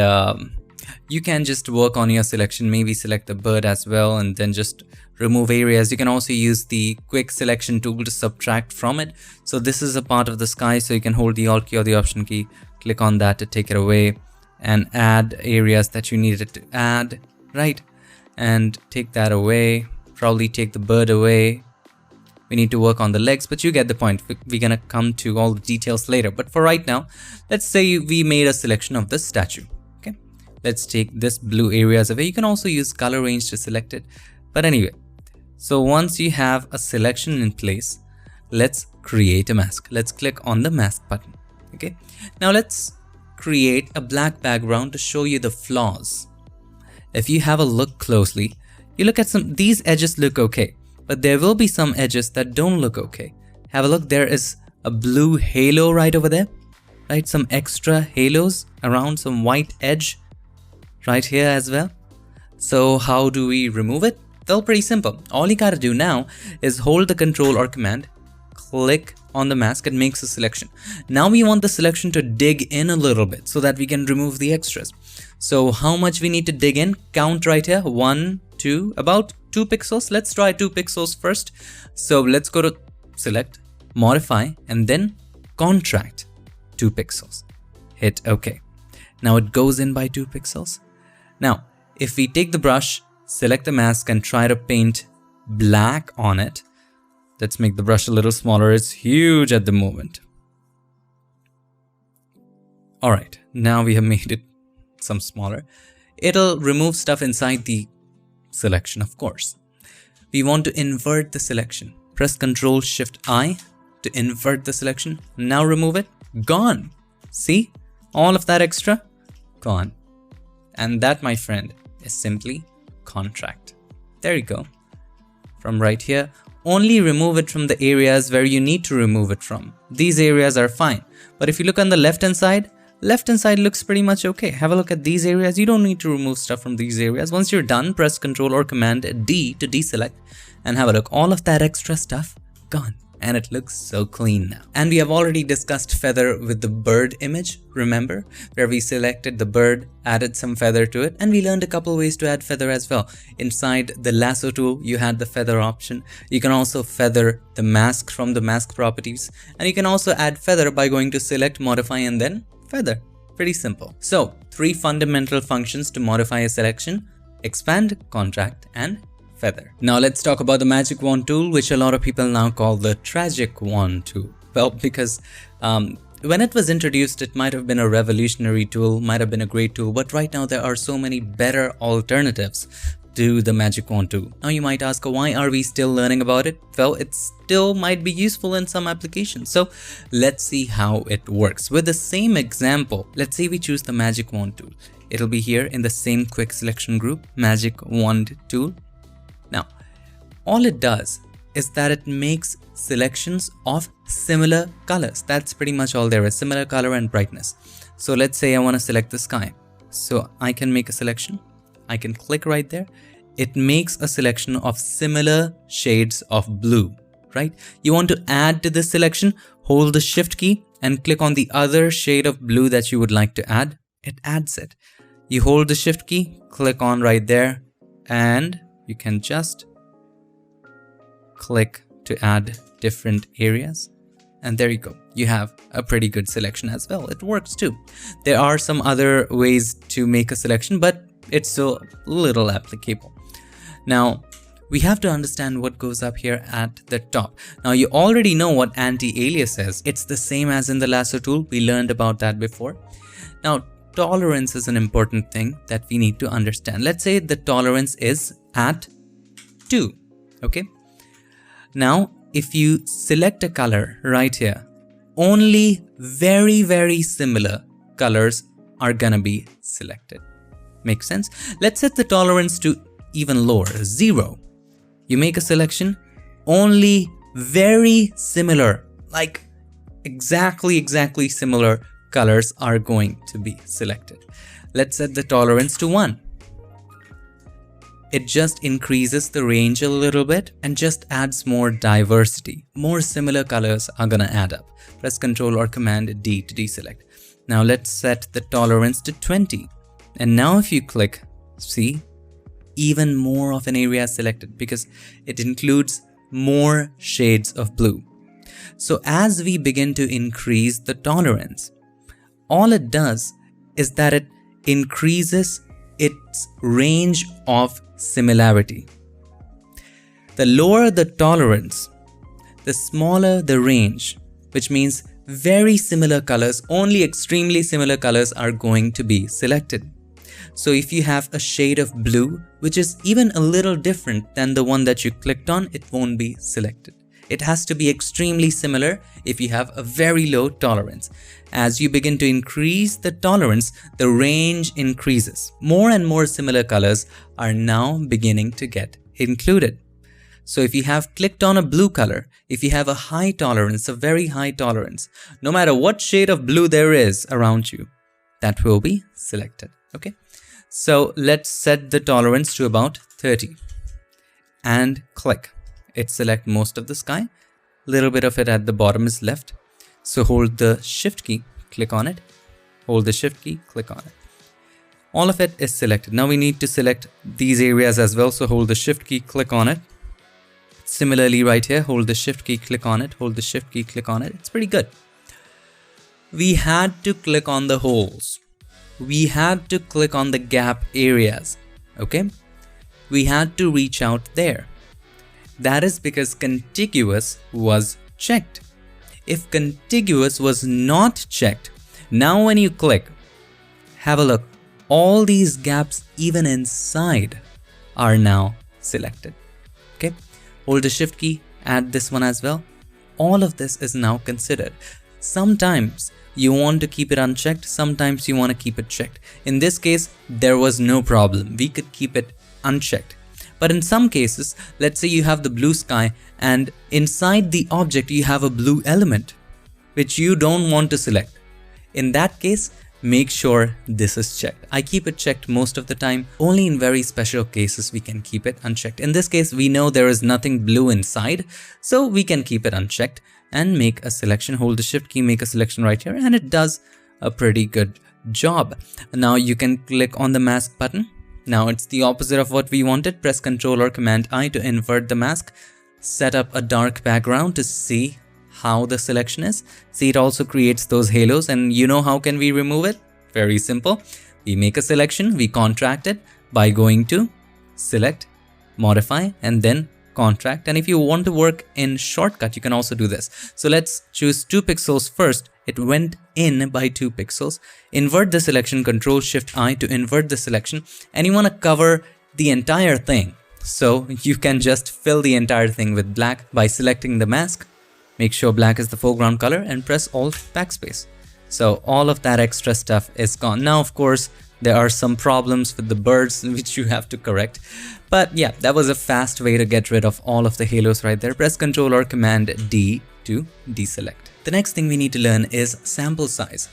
you can just work on your selection, maybe select the bird as well and then just remove areas. You can also use the quick selection tool to subtract from it. So this is a part of the sky, so you can hold the Alt key or the Option key, click on that to take it away and add areas that you needed to add, right? And take that away, probably take the bird away. We need to work on the legs, but you get the point. We're gonna come to all the details later. But for right now, let's say we made a selection of this statue. Okay, let's take this blue areas away. You can also use color range to select it. But anyway, so once you have a selection in place, let's create a mask. Let's click on the mask button. Okay, now let's create a black background to show you the flaws. If you have a look closely, you look at these edges look okay, but there will be some edges that don't look okay. Have a look, there is a blue halo right over there, right? Some extra halos around some white edge right here as well. So how do we remove it? Well, pretty simple. All you gotta do now is hold the Control or Command, click on the mask, it makes a selection. Now we want the selection to dig in a little bit so that we can remove the extras. So how much we need to dig in? Count right here, 1, 2, about 2 pixels. Let's try 2 pixels first. So let's go to select, modify, and then contract 2 pixels. Hit OK. Now it goes in by 2 pixels. Now, if we take the brush, select the mask and try to paint black on it. Let's make the brush a little smaller. It's huge at the moment. Alright, now we have made it some smaller. It'll remove stuff inside the selection, of course. We want to invert the selection. Press Ctrl Shift I to invert the selection. Now remove it. Gone. See? All of that extra? Gone. And that, my friend, is simply contract. There you go. From right here, only remove it from the areas where you need to remove it from. These areas are fine. But if you look on the left hand side looks pretty much okay. Have a look at these areas. You don't need to remove stuff from these areas. Once you're done, press Ctrl or Command D to deselect and have a look. All of that extra stuff gone. And it looks so clean now. And we have already discussed feather with the bird image, remember? Where we selected the bird, added some feather to it, and we learned a couple ways to add feather as well. Inside the lasso tool, you had the feather option. You can also feather the mask from the mask properties. And you can also add feather by going to select, modify, and then feather. Pretty simple. So, 3 fundamental functions to modify a selection: expand, contract, and feather. Now let's talk about the magic wand tool, which a lot of people now call the tragic wand tool. Well, because when it was introduced, it might have been a revolutionary tool, might have been a great tool, but right now there are so many better alternatives to the magic wand tool. Now you might ask, why are we still learning about it? Well, it still might be useful in some applications. So let's see how it works. With the same example, let's say we choose the magic wand tool. It'll be here in the same quick selection group, magic wand tool. Now, all it does is that it makes selections of similar colors. That's pretty much all there is, similar color and brightness. So let's say I want to select the sky. So I can make a selection. I can click right there. It makes a selection of similar shades of blue, right? You want to add to this selection, hold the Shift key and click on the other shade of blue that you would like to add. It adds it. You hold the Shift key, click on right there, and you can just click to add different areas. And there you go. You have a pretty good selection as well. It works too. There are some other ways to make a selection, but it's so little applicable. Now, we have to understand what goes up here at the top. Now, you already know what anti-alias is. It's the same as in the lasso tool. We learned about that before. Now, tolerance is an important thing that we need to understand. Let's say the tolerance is at 2, okay? Now, if you select a color right here, only very, very similar colors are gonna be selected. Makes sense? Let's set the tolerance to even lower, 0. You make a selection, only very similar, like exactly similar colors are going to be selected. Let's set the tolerance to 1. It just increases the range a little bit and just adds more diversity. More similar colors are gonna add up. Press Ctrl or Command D to deselect. Now let's set the tolerance to 20. And now if you click, see, even more of an area is selected because it includes more shades of blue. So as we begin to increase the tolerance, all it does is that it increases its range of similarity. The lower the tolerance, the smaller the range, which means very similar colors, only extremely similar colors are going to be selected. So if you have a shade of blue, which is even a little different than the one that you clicked on, it won't be selected. It has to be extremely similar if you have a very low tolerance. As you begin to increase the tolerance, the range increases. More and more similar colors are now beginning to get included. So if you have clicked on a blue color, if you have a high tolerance, a very high tolerance, no matter what shade of blue there is around you, that will be selected. Okay, so let's set the tolerance to about 30 and click. It select most of the sky. Little bit of it at the bottom is left. So hold the Shift key, click on it. Hold the Shift key, click on it. All of it is selected. Now we need to select these areas as well. So hold the Shift key, click on it. Similarly right here, hold the Shift key, click on it. Hold the Shift key, click on it. It's pretty good. We had to click on the holes. We had to click on the gap areas. Okay. We had to reach out there. That is because contiguous was checked. If contiguous was not checked, now when you click, have a look, all these gaps even inside are now selected. Okay, hold the Shift key, add this one as well. All of this is now considered. Sometimes you want to keep it unchecked, sometimes you want to keep it checked. In this case, there was no problem. We could keep it unchecked. But in some cases, let's say you have the blue sky and inside the object you have a blue element which you don't want to select. In that case, make sure this is checked. I keep it checked most of the time. Only in very special cases we can keep it unchecked. In this case, we know there is nothing blue inside, so we can keep it unchecked and make a selection. Hold the Shift key, make a selection right here, and it does a pretty good job. Now you can click on the mask button. Now it's the opposite of what we wanted. Press Ctrl or Command I to invert the mask. Set up a dark background to see how the selection is. See, it also creates those halos, and you know how can we remove it? Very simple. We make a selection, we contract it by going to Select, Modify, and then Contract. And if you want to work in shortcut, you can also do this. So let's choose 2 pixels first. It went in by 2 pixels. Invert the selection, Ctrl Shift I to invert the selection, and you want to cover the entire thing. So you can just fill the entire thing with black by selecting the mask. Make sure black is the foreground color and press Alt Backspace. So all of that extra stuff is gone. Now, of course, there are some problems with the birds which you have to correct. But yeah, that was a fast way to get rid of all of the halos right there. Press Ctrl or Command D to deselect. The next thing we need to learn is sample size.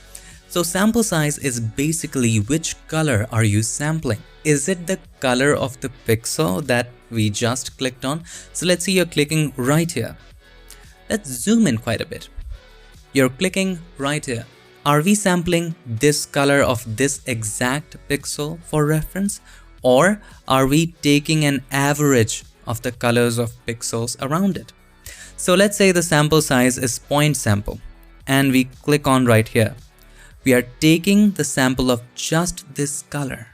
So sample size is basically which color are you sampling? Is it the color of the pixel that we just clicked on? So let's say you're clicking right here. Let's zoom in quite a bit. You're clicking right here. Are we sampling this color of this exact pixel for reference? Or are we taking an average of the colors of pixels around it? So let's say the sample size is point sample and we click on right here. We are taking the sample of just this color.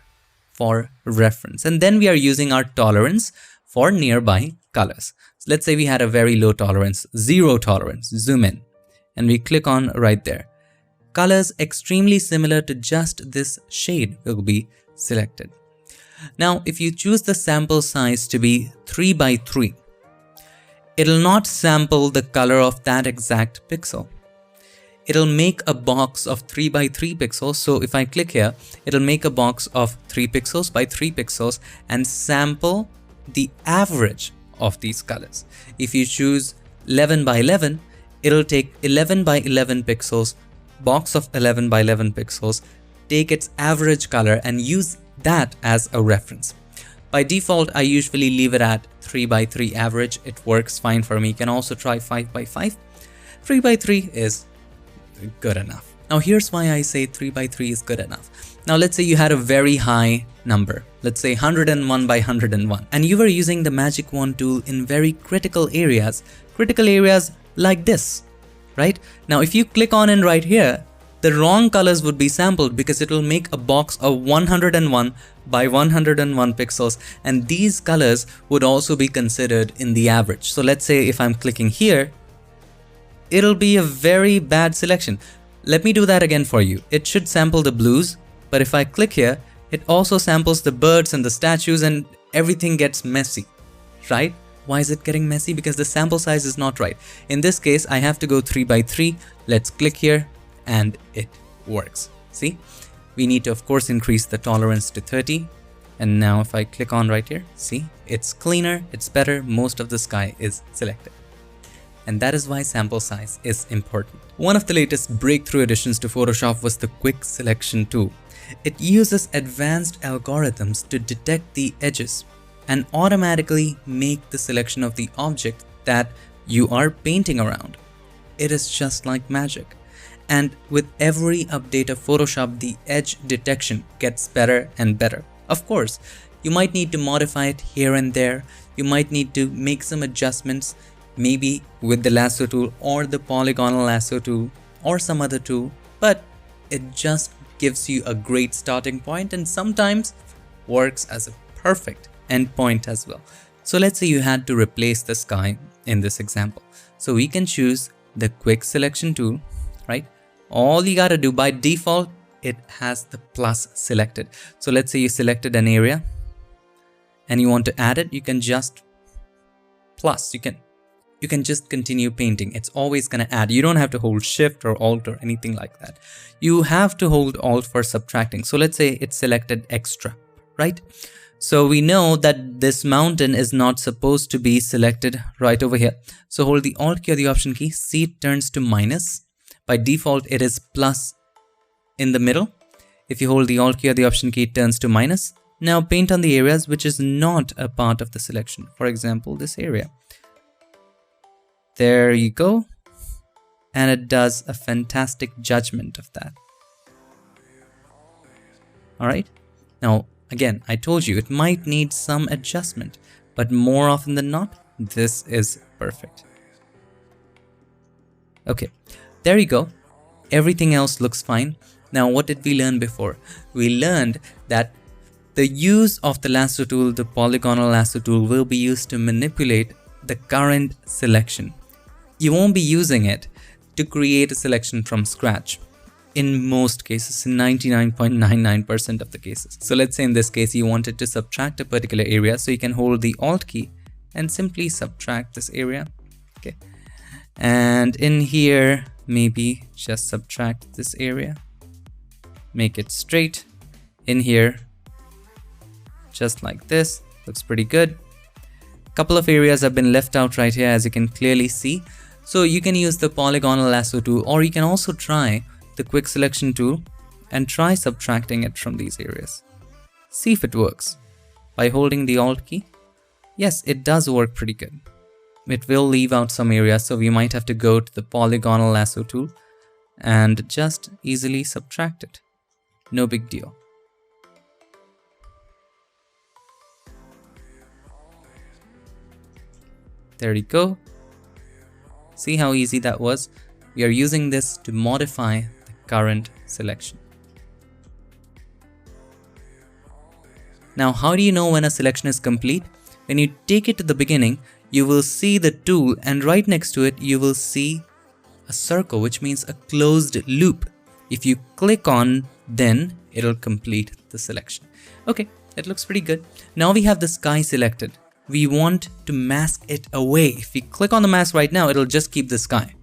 for reference. And then we are using our tolerance for nearby colors. So let's say we had a very low tolerance, 0 tolerance, zoom in, and we click on right there. Colors extremely similar to just this shade will be selected. Now, if you choose the sample size to be 3 by 3, it'll not sample the color of that exact pixel. It'll make a box of 3 by 3 pixels. So if I click here, it'll make a box of 3 pixels by 3 pixels and sample the average of these colors. If you choose 11 by 11, it'll take 11 by 11 pixels, box of 11 by 11 pixels, take its average color and use that as a reference. By default, I usually leave it at 3 by 3 average. It works fine for me. You can also try 5 by 5. 3 by 3 is good enough. Now here's why I say 3 by 3 is good enough. Now let's say you had a very high number, let's say 101 by 101, and you were using the magic wand tool in very critical areas like this, right? Now if you click on it right here, the wrong colors would be sampled because it will make a box of 101 by 101 pixels, and these colors would also be considered in the average. So let's say if I'm clicking here, it'll be a very bad selection. Let me do that again for you. It should sample the blues, but if I click here, it also samples the birds and the statues and everything gets messy, right? Why is it getting messy? Because the sample size is not right. In this case, I have to go 3 by 3. Let's click here and it works. See, we need to of course increase the tolerance to 30. And now if I click on right here, see, it's cleaner, it's better, most of the sky is selected. And that is why sample size is important. One of the latest breakthrough additions to Photoshop was the Quick Selection tool. It uses advanced algorithms to detect the edges and automatically make the selection of the object that you are painting around. It is just like magic. And with every update of Photoshop, the edge detection gets better and better. Of course, you might need to modify it here and there. You might need to make some adjustments, maybe with the lasso tool or the polygonal lasso tool or some other tool, but it just gives you a great starting point and sometimes works as a perfect endpoint as well. So let's say you had to replace the sky in this example. So we can choose the Quick Selection tool, right? All you gotta do by default, it has the plus selected. So let's say you selected an area and you want to add it, you can just plus, you can just continue painting. It's always gonna add. You don't have to hold Shift or Alt or anything like that. You have to hold Alt for subtracting. So let's say it's selected extra, right? So we know that this mountain is not supposed to be selected right over here. So hold the Alt key or the Option key, see it turns to minus. By default, it is plus in the middle. If you hold the Alt key or the Option key, it turns to minus. Now paint on the areas which is not a part of the selection. For example, this area. There you go. And it does a fantastic judgment of that. All right. Now, again, I told you it might need some adjustment, but more often than not, this is perfect. Okay, there you go. Everything else looks fine. Now, what did we learn before? We learned that the use of the lasso tool, the polygonal lasso tool, will be used to manipulate the current selection. You won't be using it to create a selection from scratch. In most cases, in 99.99% of the cases. So let's say in this case, you wanted to subtract a particular area. So you can hold the Alt key and simply subtract this area. Okay. And in here, maybe just subtract this area. Make it straight. In here, just like this. Looks pretty good. A couple of areas have been left out right here, as you can clearly see. So you can use the polygonal lasso tool, or you can also try the Quick Selection tool and try subtracting it from these areas. See if it works. By holding the Alt key, yes, it does work pretty good. It will leave out some areas, so we might have to go to the polygonal lasso tool and just easily subtract it. No big deal. There you go. See how easy that was? We are using this to modify the current selection. Now, how do you know when a selection is complete? When you take it to the beginning, you will see the tool, and right next to it, you will see a circle, which means a closed loop. If you click on, then it'll complete the selection. Okay, it looks pretty good. Now we have the sky selected. We want to mask it away. If we click on the mask right now, it'll just keep the sky.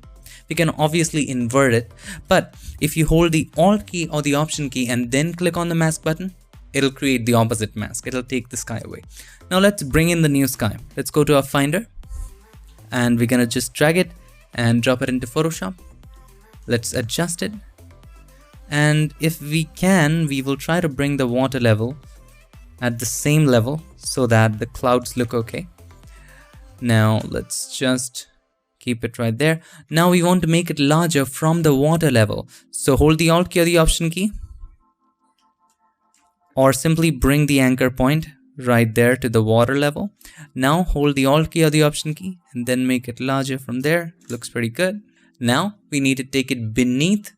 We can obviously invert it, but if you hold the Alt key or the Option key and then click on the mask button, it'll create the opposite mask. It'll take the sky away. Now let's bring in the new sky. Let's go to our Finder and we're gonna just drag it and drop it into Photoshop. Let's adjust it. And if we can, we will try to bring the water level at the same level so that the clouds look okay. Now let's just keep it right there. Now we want to make it larger from the water level. So hold the Alt key or the Option key, or simply bring the anchor point right there to the water level. Now hold the Alt key or the Option key and then make it larger from there. Looks pretty good. Now we need to take it beneath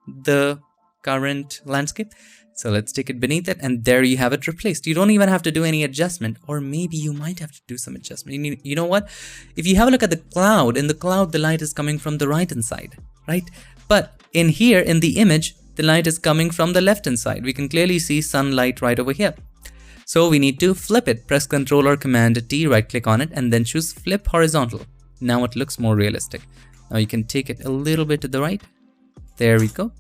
the current landscape. So let's take it beneath it, and there you have it replaced. You don't even have to do any adjustment, or maybe you might have to do some adjustment. You know what? If you have a look at the cloud, in the cloud, the light is coming from the right hand side, right? But in here, in the image, the light is coming from the left hand side. We can clearly see sunlight right over here. So we need to flip it. Press Ctrl or Command T, right click on it, and then choose Flip Horizontal. Now it looks more realistic. Now you can take it a little bit to the right. There we go.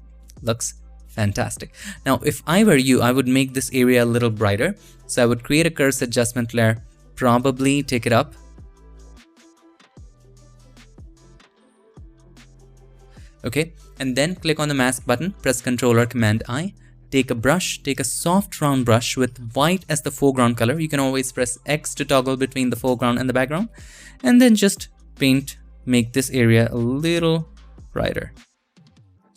Looks fantastic. Now, if I were you, I would make this area a little brighter. So I would create a curves adjustment layer, probably take it up. Okay, and then click on the mask button, press Ctrl or Command I. Take a brush, take a soft round brush with white as the foreground color. You can always press X to toggle between the foreground and the background. And then just paint, make this area a little brighter.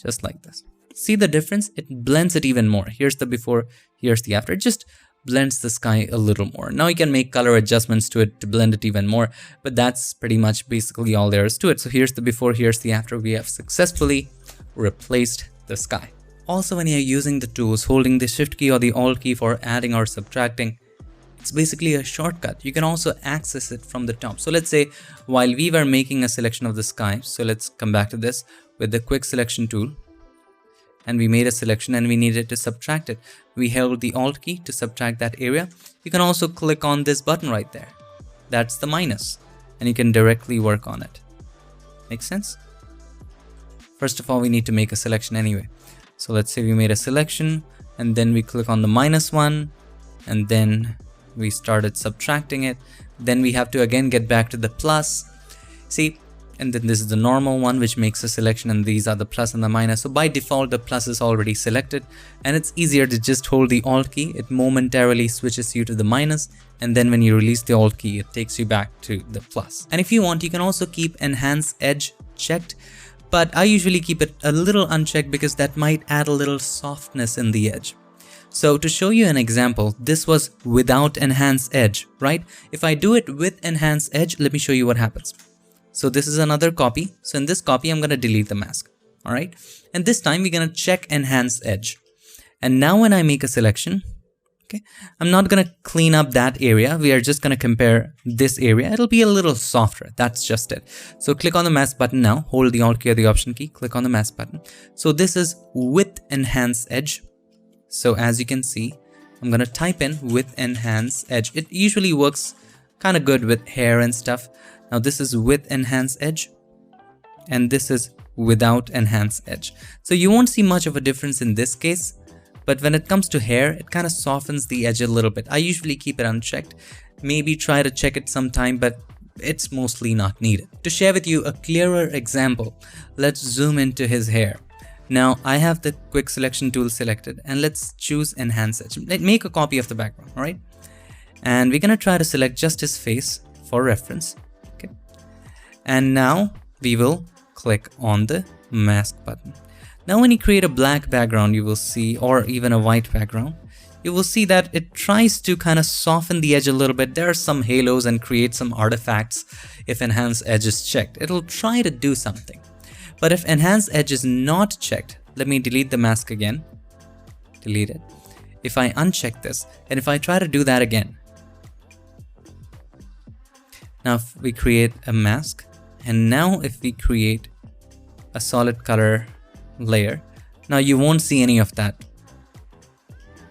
Just like this. See the difference? It blends it even more. Here's the before, here's the after. It just blends the sky a little more. Now you can make color adjustments to it to blend it even more, but that's pretty much basically all there is to it. So here's the before, here's the after. We have successfully replaced the sky. Also, when you're using the tools, holding the Shift key or the Alt key for adding or subtracting, it's basically a shortcut. You can also access it from the top. So let's say while we were making a selection of the sky, so let's come back to this with the quick selection tool. And we made a selection and we needed to subtract it. We held the Alt key to subtract that area. You can also click on this button right there. That's the minus, and you can directly work on it. Make sense? First of all, we need to make a selection anyway. So let's say we made a selection and then we click on the minus one and then we started subtracting it. Then we have to again get back to the plus. See? And then this is the normal one, which makes a selection, and these are the plus and the minus. So by default, the plus is already selected, and it's easier to just hold the Alt key. It momentarily switches you to the minus, and then when you release the Alt key, it takes you back to the plus. And if you want, you can also keep Enhance Edge checked, but I usually keep it a little unchecked because that might add a little softness in the edge. So to show you an example, this was without Enhance Edge, right? If I do it with Enhance Edge, let me show you what happens. So this is another copy. So in this copy, I'm going to delete the mask. All right. And this time we're going to check Enhance Edge. And now when I make a selection, okay, I'm not going to clean up that area. We are just going to compare this area. It'll be a little softer. That's just it. So click on the mask button now, hold the Alt key or the Option key, click on the mask button. So this is with Enhance Edge. So as you can see, I'm going to type in with Enhance Edge. It usually works kind of good with hair and stuff. Now this is with Enhance Edge and this is without Enhance Edge. So you won't see much of a difference in this case, but when it comes to hair, it kind of softens the edge a little bit. I usually keep it unchecked. Maybe try to check it sometime, but it's mostly not needed. To share with you a clearer example, let's zoom into his hair. Now I have the quick selection tool selected and let's choose Enhance Edge. Let's make a copy of the background, all right? And we're gonna try to select just his face for reference. And now we will click on the mask button. Now when you create a black background, you will see, or even a white background, you will see that it tries to kind of soften the edge a little bit. There are some halos and create some artifacts. If Enhance Edge is checked, it'll try to do something. But if Enhance Edge is not checked, let me delete the mask again. Delete it. if I uncheck this and if I try to do that again, now if we create a mask, and now if we create a solid color layer, now you won't see any of that.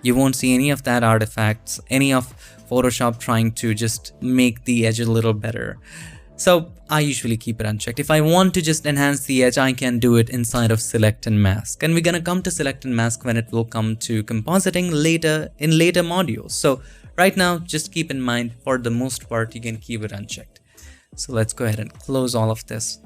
You won't see any of that artifacts, any of Photoshop trying to just make the edge a little better. So I usually keep it unchecked. If I want to just enhance the edge, I can do it inside of select and mask. And we're gonna come to select and mask when it will come to compositing later in later modules. So right now, just keep in mind, for the most part, you can keep it unchecked. So let's go ahead and close all of this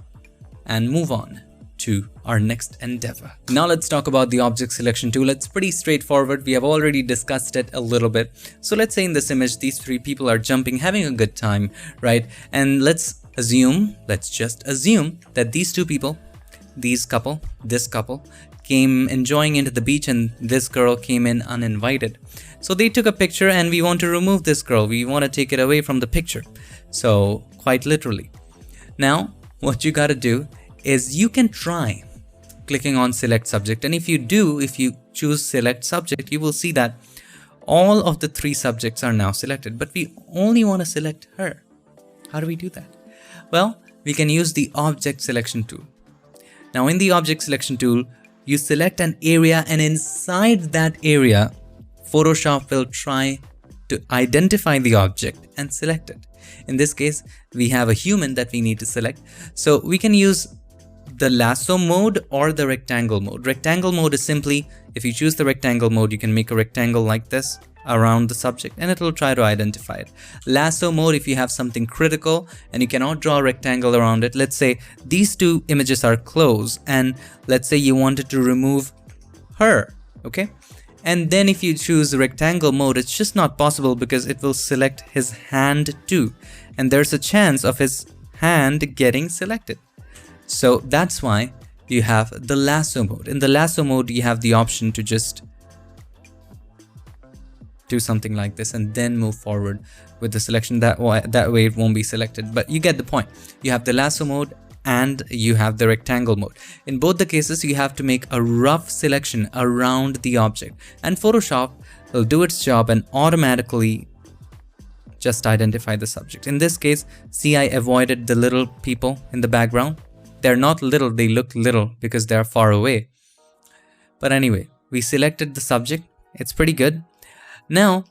and move on to our next endeavor. Now let's talk about the object selection tool. It's pretty straightforward. We have already discussed it a little bit. So let's say in this image, these three people are jumping, having a good time, right? And let's just assume that these two people, this couple, came enjoying into the beach and this girl came in uninvited. So they took a picture and we want to remove this girl. We want to take it away from the picture. So quite literally. Now, what you got to do is you can try clicking on select subject. And if you choose select subject, you will see that all of the three subjects are now selected, but we only want to select her. How do we do that? Well, we can use the object selection tool. Now in the object selection tool, you select an area, and inside that area, Photoshop will try to identify the object and select it. In this case, we have a human that we need to select. So we can use the lasso mode or the rectangle mode. Rectangle mode is simply, if you choose the rectangle mode, you can make a rectangle like this around the subject and it will try to identify it. Lasso mode, if you have something critical and you cannot draw a rectangle around it, let's say these two images are close and let's say you wanted to remove her, okay? And then if you choose rectangle mode, it's just not possible because it will select his hand too. And there's a chance of his hand getting selected. So that's why you have the lasso mode. In the lasso mode, you have the option to just do something like this and then move forward with the selection. That way it won't be selected, but you get the point. You have the lasso mode and you have the rectangle mode. In both the cases, you have to make a rough selection around the object, and Photoshop will do its job and automatically just identify the subject. In this case, see, I avoided the little people in the background. They're not little, they look little because they're far away. But anyway, we selected the subject. It's pretty good. Now,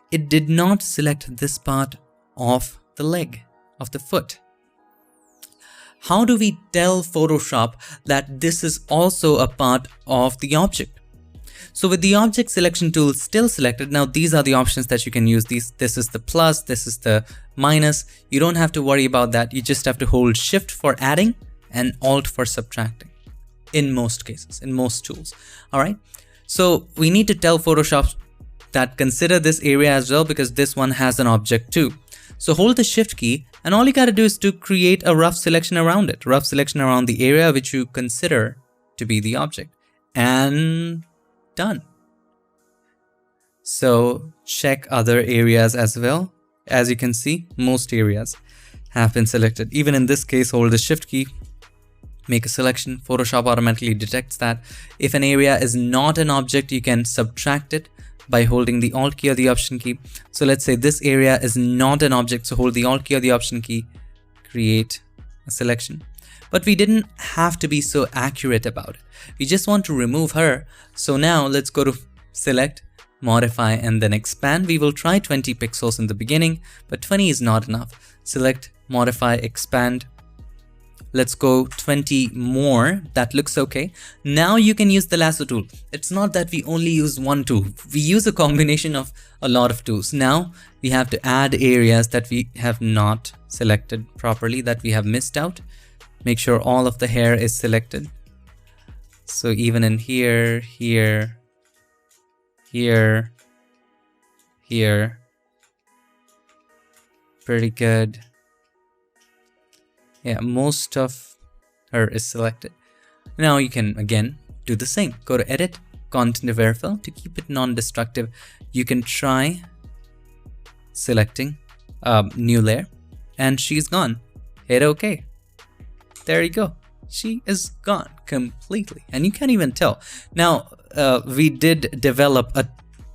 it did not select this part of the leg, of the foot. How do we tell Photoshop that this is also a part of the object? So with the object selection tool still selected, now these are the options that you can use. This is the plus, this is the minus. You don't have to worry about that. You just have to hold Shift for adding and Alt for subtracting in most cases, in most tools. All right. So we need to tell Photoshop that consider this area as well because this one has an object too. So hold the Shift key and all you got to do is to create a rough selection around it. Rough selection around the area which you consider to be the object. And done. So check other areas as well. As you can see, most areas have been selected. Even in this case, hold the Shift key, make a selection. Photoshop automatically detects that. If an area is not an object, you can subtract it by holding the Alt key or the Option key. So let's say this area is not an object, so hold the Alt key or the Option key, create a selection. But we didn't have to be so accurate about it. We just want to remove her. So now let's go to Select, Modify, and then Expand. We will try 20 pixels in the beginning, but 20 is not enough. Select, Modify, Expand. Let's go 20 more. That looks okay. Now you can use the lasso tool. It's not that we only use one tool. We use a combination of a lot of tools. Now we have to add areas that we have not selected properly, that we have missed out. Make sure all of the hair is selected. So even in here, here, here, here. Pretty good. Yeah, most of her is selected. Now you can again do the same. Go to Edit, Content Aware Fill. To keep it non-destructive, you can try selecting New Layer, and she's gone. Hit OK. There you go. She is gone completely, and you can't even tell. Now, we did develop a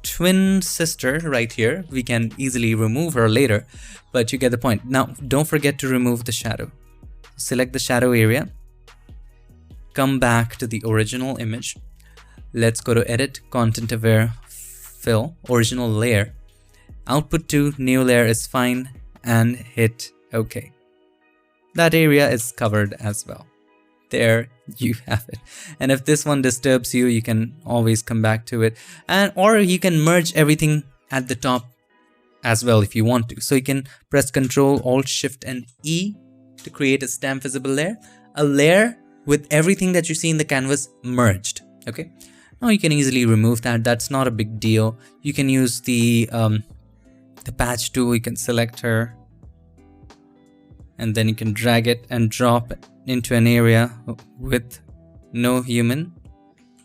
twin sister right here. We can easily remove her later, but you get the point. Now, don't forget to remove the shadow. Select the shadow area. Come back to the original image. Let's go to Edit, Content Aware, Fill, Original Layer. Output to New Layer is fine, and hit OK. That area is covered as well. There you have it. And if this one disturbs you, you can always come back to it, or you can merge everything at the top as well if you want to. So you can press Ctrl, Alt, Shift and E to create a stamp visible layer, a layer with everything that you see in the canvas merged. Okay, now you can easily remove that. That's not a big deal. You can use the patch tool. You can select her, and then you can drag it and drop it into an area with no human.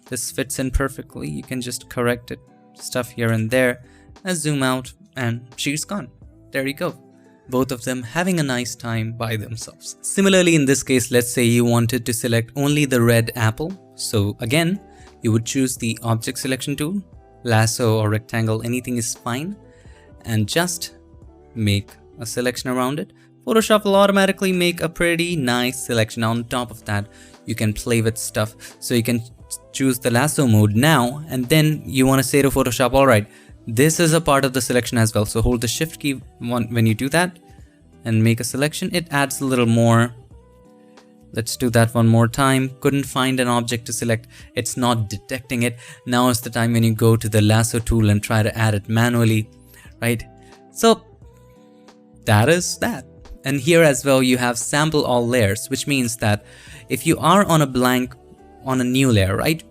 This fits in perfectly. You can just correct it, stuff here and there, and zoom out, and she's gone. There you go. Both of them having a nice time by themselves. Similarly, in this case, let's say you wanted to select only the red apple. So again, you would choose the object selection tool, lasso or rectangle, anything is fine, and just make a selection around it. Photoshop will automatically make a pretty nice selection. On top of that, you can play with stuff. So you can choose the lasso mode now, and then you want to say to Photoshop, all right, this is a part of the selection as well. So hold the Shift key when you do that and make a selection. It adds a little more. Let's do that one more time. Couldn't find an object to select. It's not detecting it. Now is the time when you go to the lasso tool and try to add it manually, right? So that is that. And here as well, you have sample all layers, which means that if you are on a blank on a new layer, right?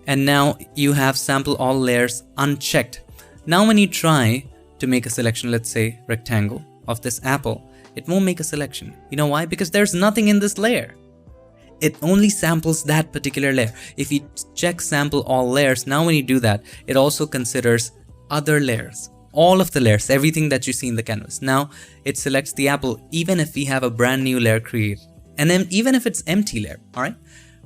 And now you have sample all layers unchecked. Now when you try to make a selection, let's say rectangle of this apple, it won't make a selection. You know why? Because there's nothing in this layer. It only samples that particular layer. If you check sample all layers, now when you do that, it also considers other layers. All of the layers, everything that you see in the canvas. Now it selects the apple even if we have a brand new layer created. And then even if it's empty layer, all right?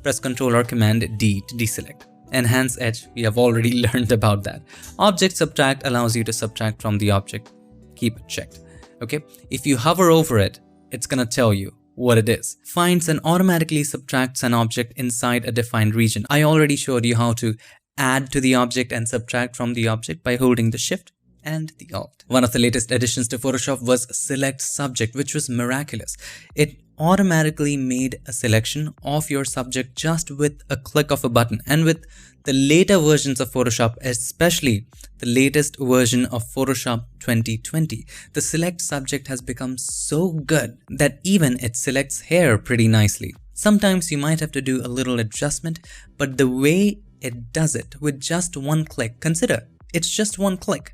Press Ctrl or Command D to deselect. Enhance edge, we have already learned about that. Object subtract allows you to subtract from the object. Keep it checked, okay? If you hover over it, it's gonna tell you what it is. Finds and automatically subtracts an object inside a defined region. I already showed you how to add to the object and subtract from the object by holding the Shift and the Alt. One of the latest additions to Photoshop was Select Subject, which was miraculous. It automatically made a selection of your subject just with a click of a button. And with the later versions of Photoshop, especially the latest version of Photoshop 2020, the Select Subject has become so good that even it selects hair pretty nicely. Sometimes you might have to do a little adjustment, but the way it does it with just one click, consider it's just one click.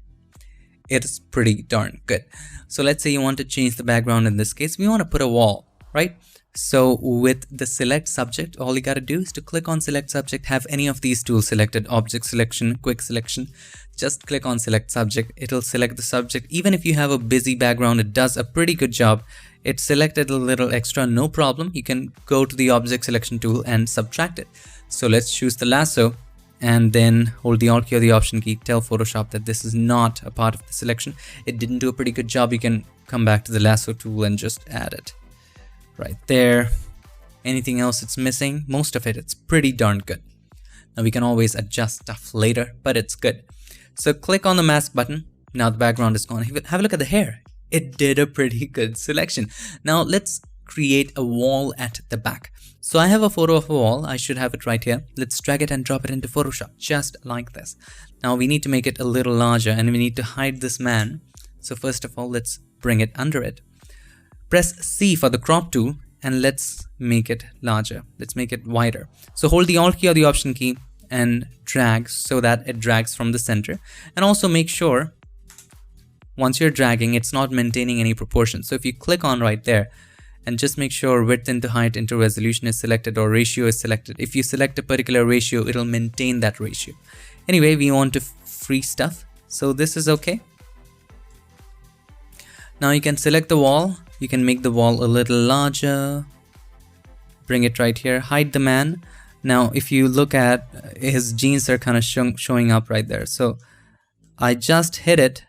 It's pretty darn good. So let's say you want to change the background. In this case, we want to put a wall, right? So with the Select Subject, all you got to do is to click on Select Subject, have any of these tools selected, Object Selection, Quick Selection. Just click on Select Subject. It'll select the subject. Even if you have a busy background, it does a pretty good job. It selected a little extra, no problem. You can go to the Object Selection tool and subtract it. So let's choose the lasso, and then hold the Alt key or the Option key, tell Photoshop that this is not a part of the selection. It didn't do a pretty good job. You can come back to the lasso tool and just add it right there. Anything else it's missing? Most of it, it's pretty darn good. Now we can always adjust stuff later, but it's good. So click on the mask button. Now the background is gone. Have a look at the hair. It did a pretty good selection. Now let's create a wall at the back. So I have a photo of a wall. I should have it right here. Let's drag it and drop it into Photoshop, just like this. Now we need to make it a little larger, and we need to hide this man. So first of all, let's bring it under it. Press C for the crop tool, and let's make it larger. Let's make it wider. So hold the Alt key or the Option key and drag so that it drags from the center. And also make sure once you're dragging, it's not maintaining any proportion. So if you click on right there, and just make sure width into height into resolution is selected or ratio is selected. If you select a particular ratio, it'll maintain that ratio. Anyway, we want to free stuff. So this is okay. Now you can select the wall. You can make the wall a little larger. Bring it right here. Hide the man. Now, if you look at his jeans are kind of showing up right there. So I just hit it.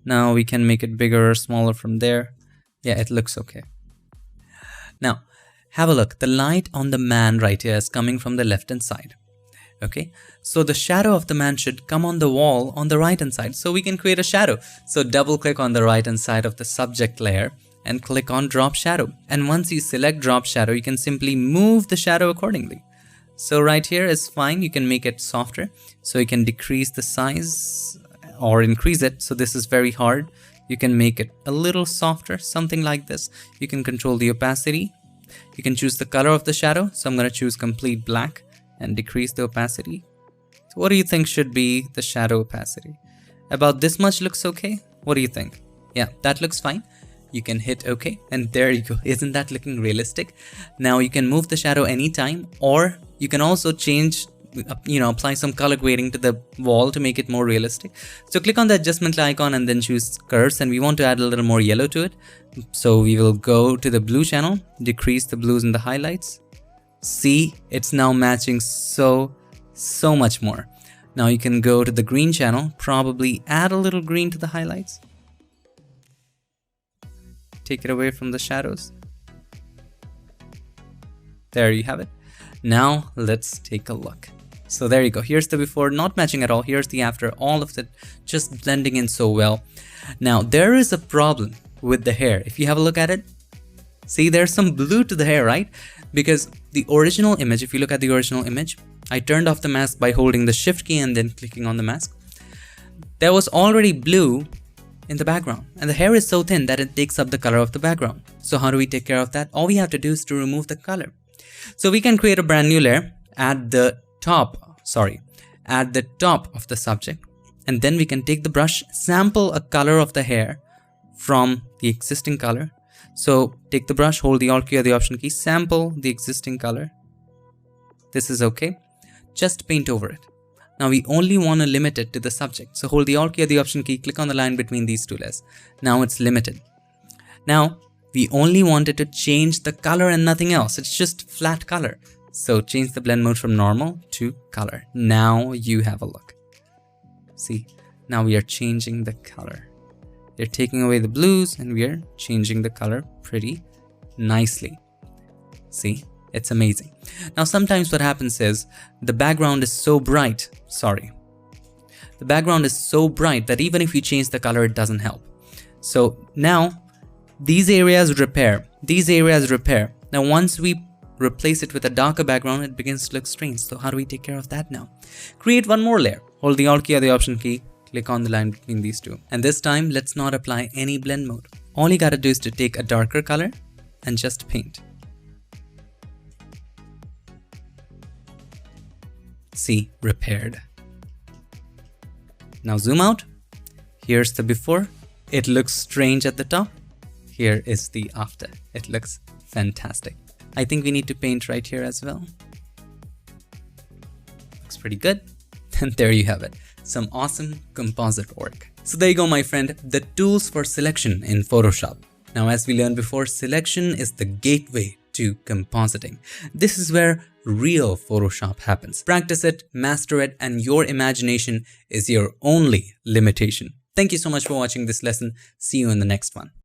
Now we can make it bigger or smaller from there. Yeah, it looks okay. Now, have a look. The light on the man right here is coming from the left hand side. Okay, so the shadow of the man should come on the wall on the right hand side. So we can create a shadow. So double click on the right hand side of the subject layer and click on drop shadow. And once you select drop shadow, you can simply move the shadow accordingly. So right here is fine. You can make it softer. So you can decrease the size or increase it. So this is very hard. You can make it a little softer, something like this. You can control the opacity. You can choose the color of the shadow. So I'm going to choose complete black and decrease the opacity. So what do you think should be the shadow opacity? About this much looks okay. What do you think? Yeah, that looks fine. You can hit OK and there you go. Isn't that looking realistic? Now you can move the shadow anytime, or you can also change, apply some color grading to the wall to make it more realistic. So click on the adjustment icon and then choose curves, and we want to add a little more yellow to it. So we will go to the blue channel, decrease the blues in the highlights. See, it's now matching so much more. Now you can go to the green channel, probably add a little green to the highlights. Take it away from the shadows. There you have it. Now let's take a look. So there you go. Here's the before, not matching at all. Here's the after, all of it just blending in so well. Now there is a problem with the hair. If you have a look at it, see, there's some blue to the hair, right? Because the original image, if you look at the original image, I turned off the mask by holding the shift key and then clicking on the mask. There was already blue in the background, and the hair is so thin that it takes up the color of the background. So how do we take care of that? All we have to do is to remove the color. So we can create a brand new layer at the top of the subject, and then we can take the brush, sample a color of the hair from the existing color. So take the brush, hold the Alt key or the Option key, sample the existing color. This is okay. Just paint over it. Now we only want to limit it to the subject. So hold the Alt key or the Option key, click on the line between these two layers. Now it's limited. Now we only wanted to change the color and nothing else. It's just flat color. So change the blend mode from normal to color. Now you have a look. See, now we are changing the color. They're taking away the blues and we are changing the color pretty nicely. See, it's amazing. Now sometimes what happens is the background is so bright. The background is so bright that even if you change the color, it doesn't help. So now these areas repair. Now once we replace it with a darker background, it begins to look strange. So how do we take care of that now? Create one more layer. Hold the Alt key or the Option key. Click on the line between these two. And this time, let's not apply any blend mode. All you gotta do is to take a darker color and just paint. See, repaired. Now zoom out. Here's the before. It looks strange at the top. Here is the after. It looks fantastic. I think we need to paint right here as well. Looks pretty good. And there you have it. Some awesome composite work. So there you go, my friend, the tools for selection in Photoshop. Now, as we learned before, selection is the gateway to compositing. This is where real Photoshop happens. Practice it, master it, and your imagination is your only limitation. Thank you so much for watching this lesson. See you in the next one.